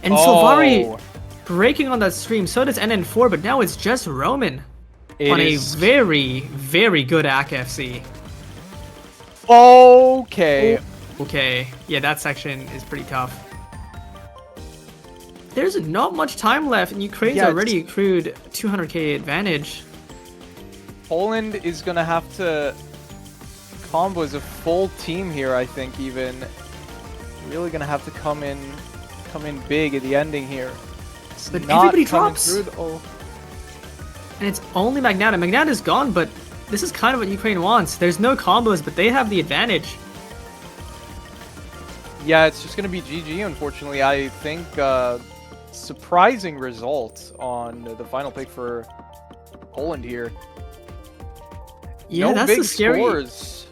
And Sylvari breaking on that stream, so does NN4, but now it's just Roman on a very, very good ACFC. Okay. Okay, yeah, that section is pretty tough. There's not much time left, and Ukraine's already accrued 200k advantage. Poland is gonna have to combo as a full team here, I think. Even really gonna have to come in big at the ending here. It's but not everybody coming drops. through And it's only Magnata. Magnata's gone, but this is kind of what Ukraine wants. There's no combos, but they have the advantage. Yeah, it's just gonna be GG, unfortunately. I think surprising result on the final pick for Poland here. Yeah, no that's big the scary. scores.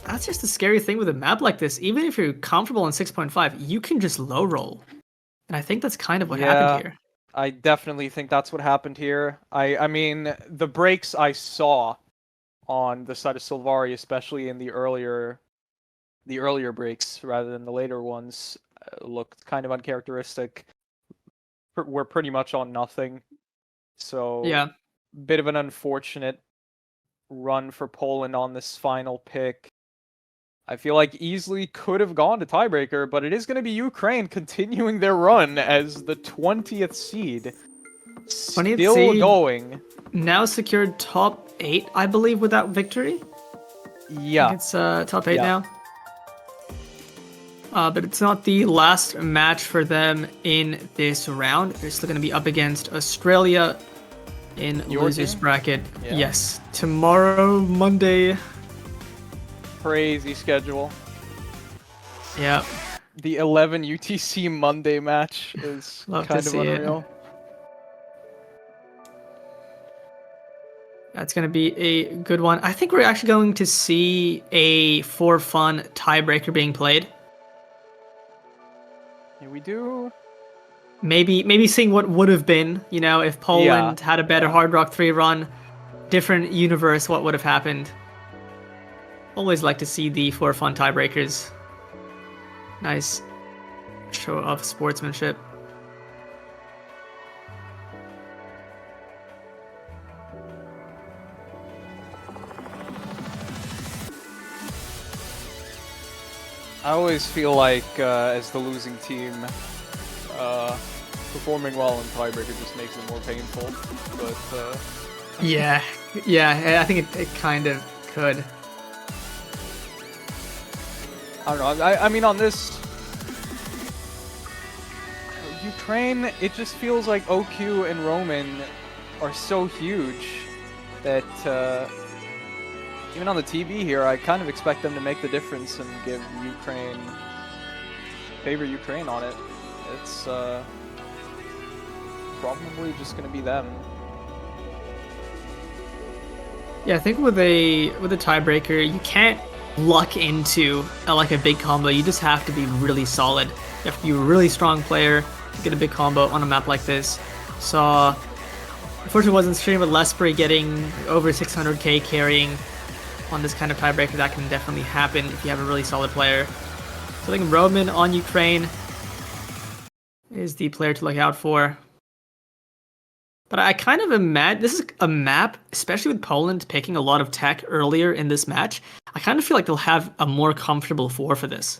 That's just the scary thing with a map like this. Even if you're comfortable on 6.5, you can just low roll. And I think that's kind of what happened here. I definitely think that's what happened here. I mean, the breaks I saw on the side of Sylvari, especially in the earlier breaks rather than the later ones, looked kind of uncharacteristic. We're pretty much on nothing. So, yeah, bit of an unfortunate run for Poland on this final pick. I feel like easily could have gone to tiebreaker, but it is going to be Ukraine continuing their run as the 20th seed. Still going. Now secured top 8, I believe, with that victory. Yeah. It's top 8 now. But it's not the last match for them in this round. They're still going to be up against Australia in Your losers team? bracket. Yeah. Yes, tomorrow, Monday. Crazy schedule. Yeah, The 11 UTC Monday match is Love to kind of see it. unreal. that's going to be a good one. I think we're actually going to see a for fun tiebreaker being played. Yeah, we do. Maybe seeing what would have been, you know, if Poland had a better Hard Rock 3 run, different universe, what would have happened. Always like to see the for fun tiebreakers. Nice show of sportsmanship. I always feel like as the losing team, performing well in tiebreaker just makes it more painful. But Yeah, I think it kind of could. I don't know. I mean, on this Ukraine, it just feels like OQ and Roman are so huge that even on the TV here, I kind of expect them to make the difference and give Ukraine, favor Ukraine on it. It's probably just going to be them. Yeah, I think with a tiebreaker, you can't luck into like a big combo. You just have to be really solid. You have to be a really strong player to get a big combo on a map like this. So, unfortunately, wasn't stream with Lesbury getting over 600k carrying on this kind of tiebreaker. That can definitely happen if you have a really solid player. So I think Roman on Ukraine is the player to look out for. But I kind of imagine this is a map, especially with Poland picking a lot of tech earlier in this match. I kind of feel like they'll have a more comfortable four for this.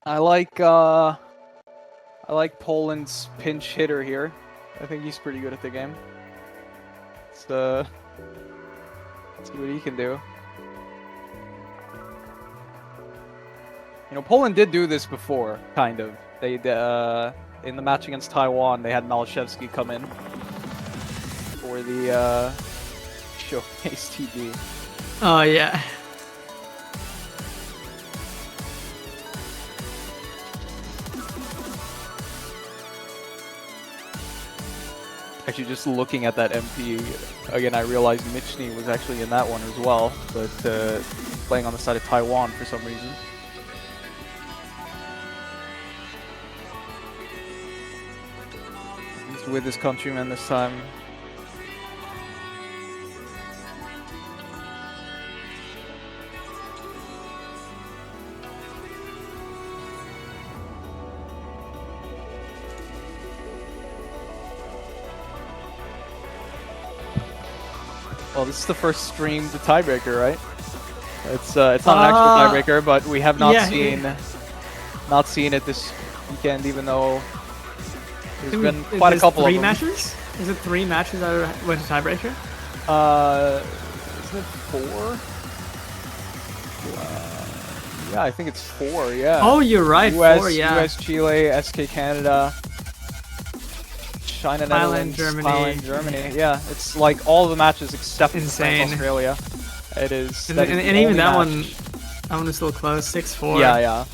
I like Poland's pinch hitter here. I think he's pretty good at the game. Let's see what he can do. You know, Poland did do this before, kind of. They in the match against Taiwan, they had Malashevsky come in for the showcase TD. Oh yeah. Actually, just looking at that MP, again, I realized Michny was actually in that one as well, but playing on the side of Taiwan for some reason. He's with his countrymen this time. Well, this is the first streamed tiebreaker, right? It's not an actual tiebreaker, but we have not seen it this weekend, even though there's been quite a couple of them. 3 matches? Is it 3 matches that went to tiebreaker? Isn't it 4? Yeah, I think it's 4. Yeah. Oh, you're right. US, 4. Yeah. US, Chile, SK Canada, China, Thailand, Netherlands, Germany. Thailand, Germany. Yeah, it's like all the matches except for Insane. Australia. It is. And, that and, is and the even only that match. one is still close. 6-4. Yeah, yeah.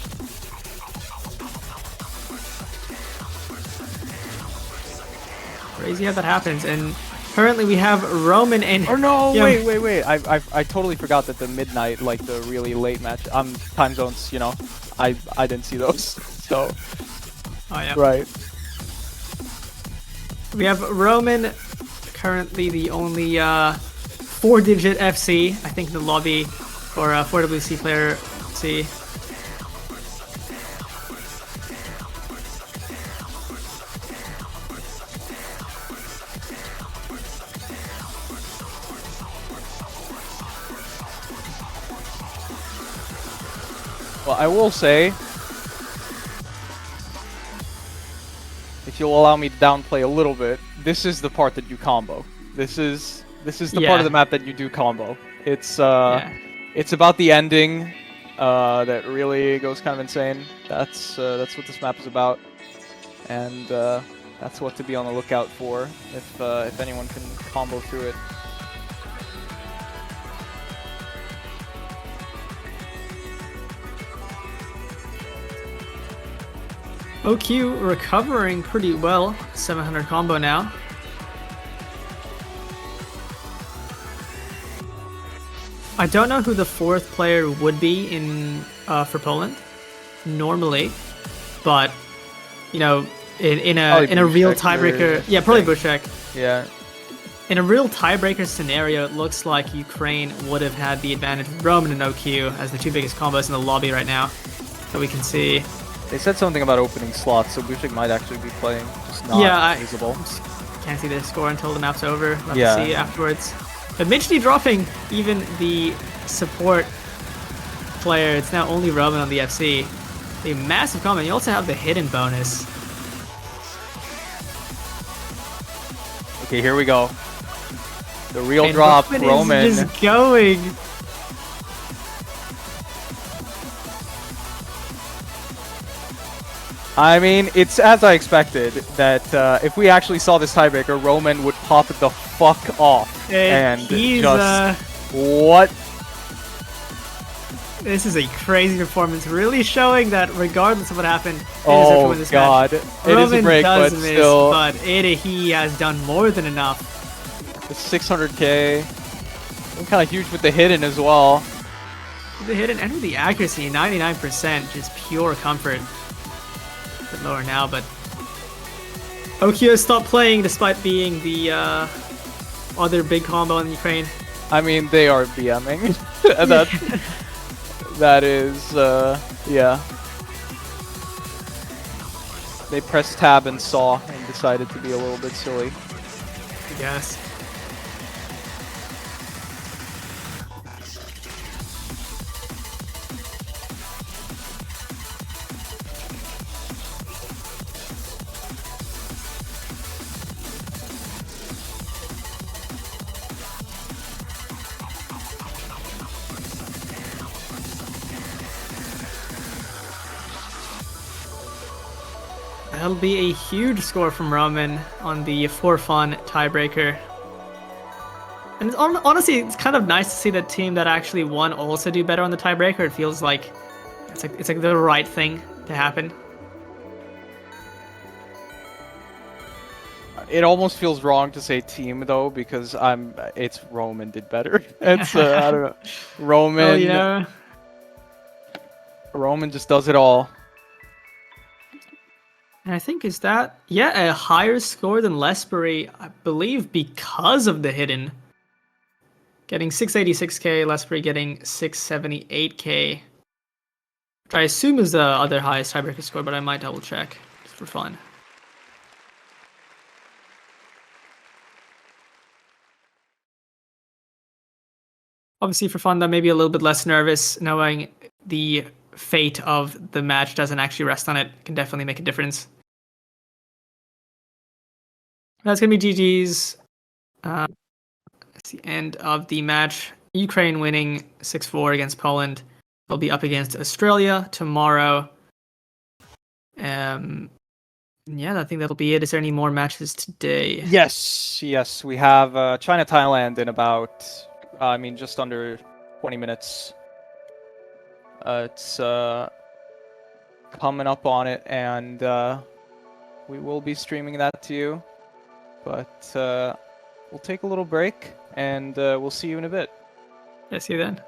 Crazy how that happens. And currently we have Roman and. Or no, Yeah. wait. I totally forgot that the midnight, like the really late match. Time zones. You know, I didn't see those. So. Oh yeah. Right. We have Roman, currently the only 4-digit FC, I think, in the lobby for 4WC player C. Well, I will say, if you'll allow me to downplay a little bit, this is the part that you combo. This is the part of the map that you do combo. It's Yeah. it's about the ending that really goes kind of insane. That's what this map is about, and that's what to be on the lookout for if anyone can combo through it. OQ recovering pretty well. 700 combo now. I don't know who the fourth player would be in for Poland normally, but you know, in a real tiebreaker, yeah, probably Bushek. Yeah. In a real tiebreaker scenario, it looks like Ukraine would have had the advantage with Roman and OQ as the two biggest combos in the lobby right now that we can see. They said something about opening slots, so Bushik might actually be playing, just not visible. Can't see the score until the map's over. We'll Yeah. have to see afterwards. But Midgety dropping even the support player. It's now only Roman on the FC. A massive comment. You also have the hidden bonus. Okay, here we go. The real And drop, Roman. is just going. I mean, it's as I expected that if we actually saw this tiebreaker, Roman would pop the fuck off and he's, just what? This is a crazy performance, really showing that regardless of what happened, Oh god, it is a break, but miss, still, but he has done more than enough. the 600k, kind of huge with the hidden as well. The hidden and with the accuracy, 99%, just pure comfort. A bit lower now, but Okio stopped playing despite being the other big combo in Ukraine. I mean, they are BMing. That is, yeah. They pressed tab and saw and decided to be a little bit silly. I guess. That'll be a huge score from Roman on the for fun tiebreaker. And honestly, it's kind of nice to see the team that actually won also do better on the tiebreaker. It feels like it's like the right thing to happen. It almost feels wrong to say team though, because it's Roman did better. It's I don't know. Roman. Oh, yeah. Roman just does it all. And I think is that a higher score than Lesbury, I believe, because of the hidden. Getting 686k, Lesbury getting 678k. Which I assume is the other highest tiebreaker score, but I might double check just for fun. Obviously, for fun, that may be a little bit less nervous, knowing the fate of the match doesn't actually rest on it. Can definitely make a difference. That's going to be GG's. That's the end of the match. Ukraine winning 6-4 against Poland. They'll be up against Australia tomorrow. Yeah, I think that'll be it. Is there any more matches today? Yes, we have China, Thailand in about, just under 20 minutes. It's coming up on it, and we will be streaming that to you. But we'll take a little break, and we'll see you in a bit. Yeah, see you then.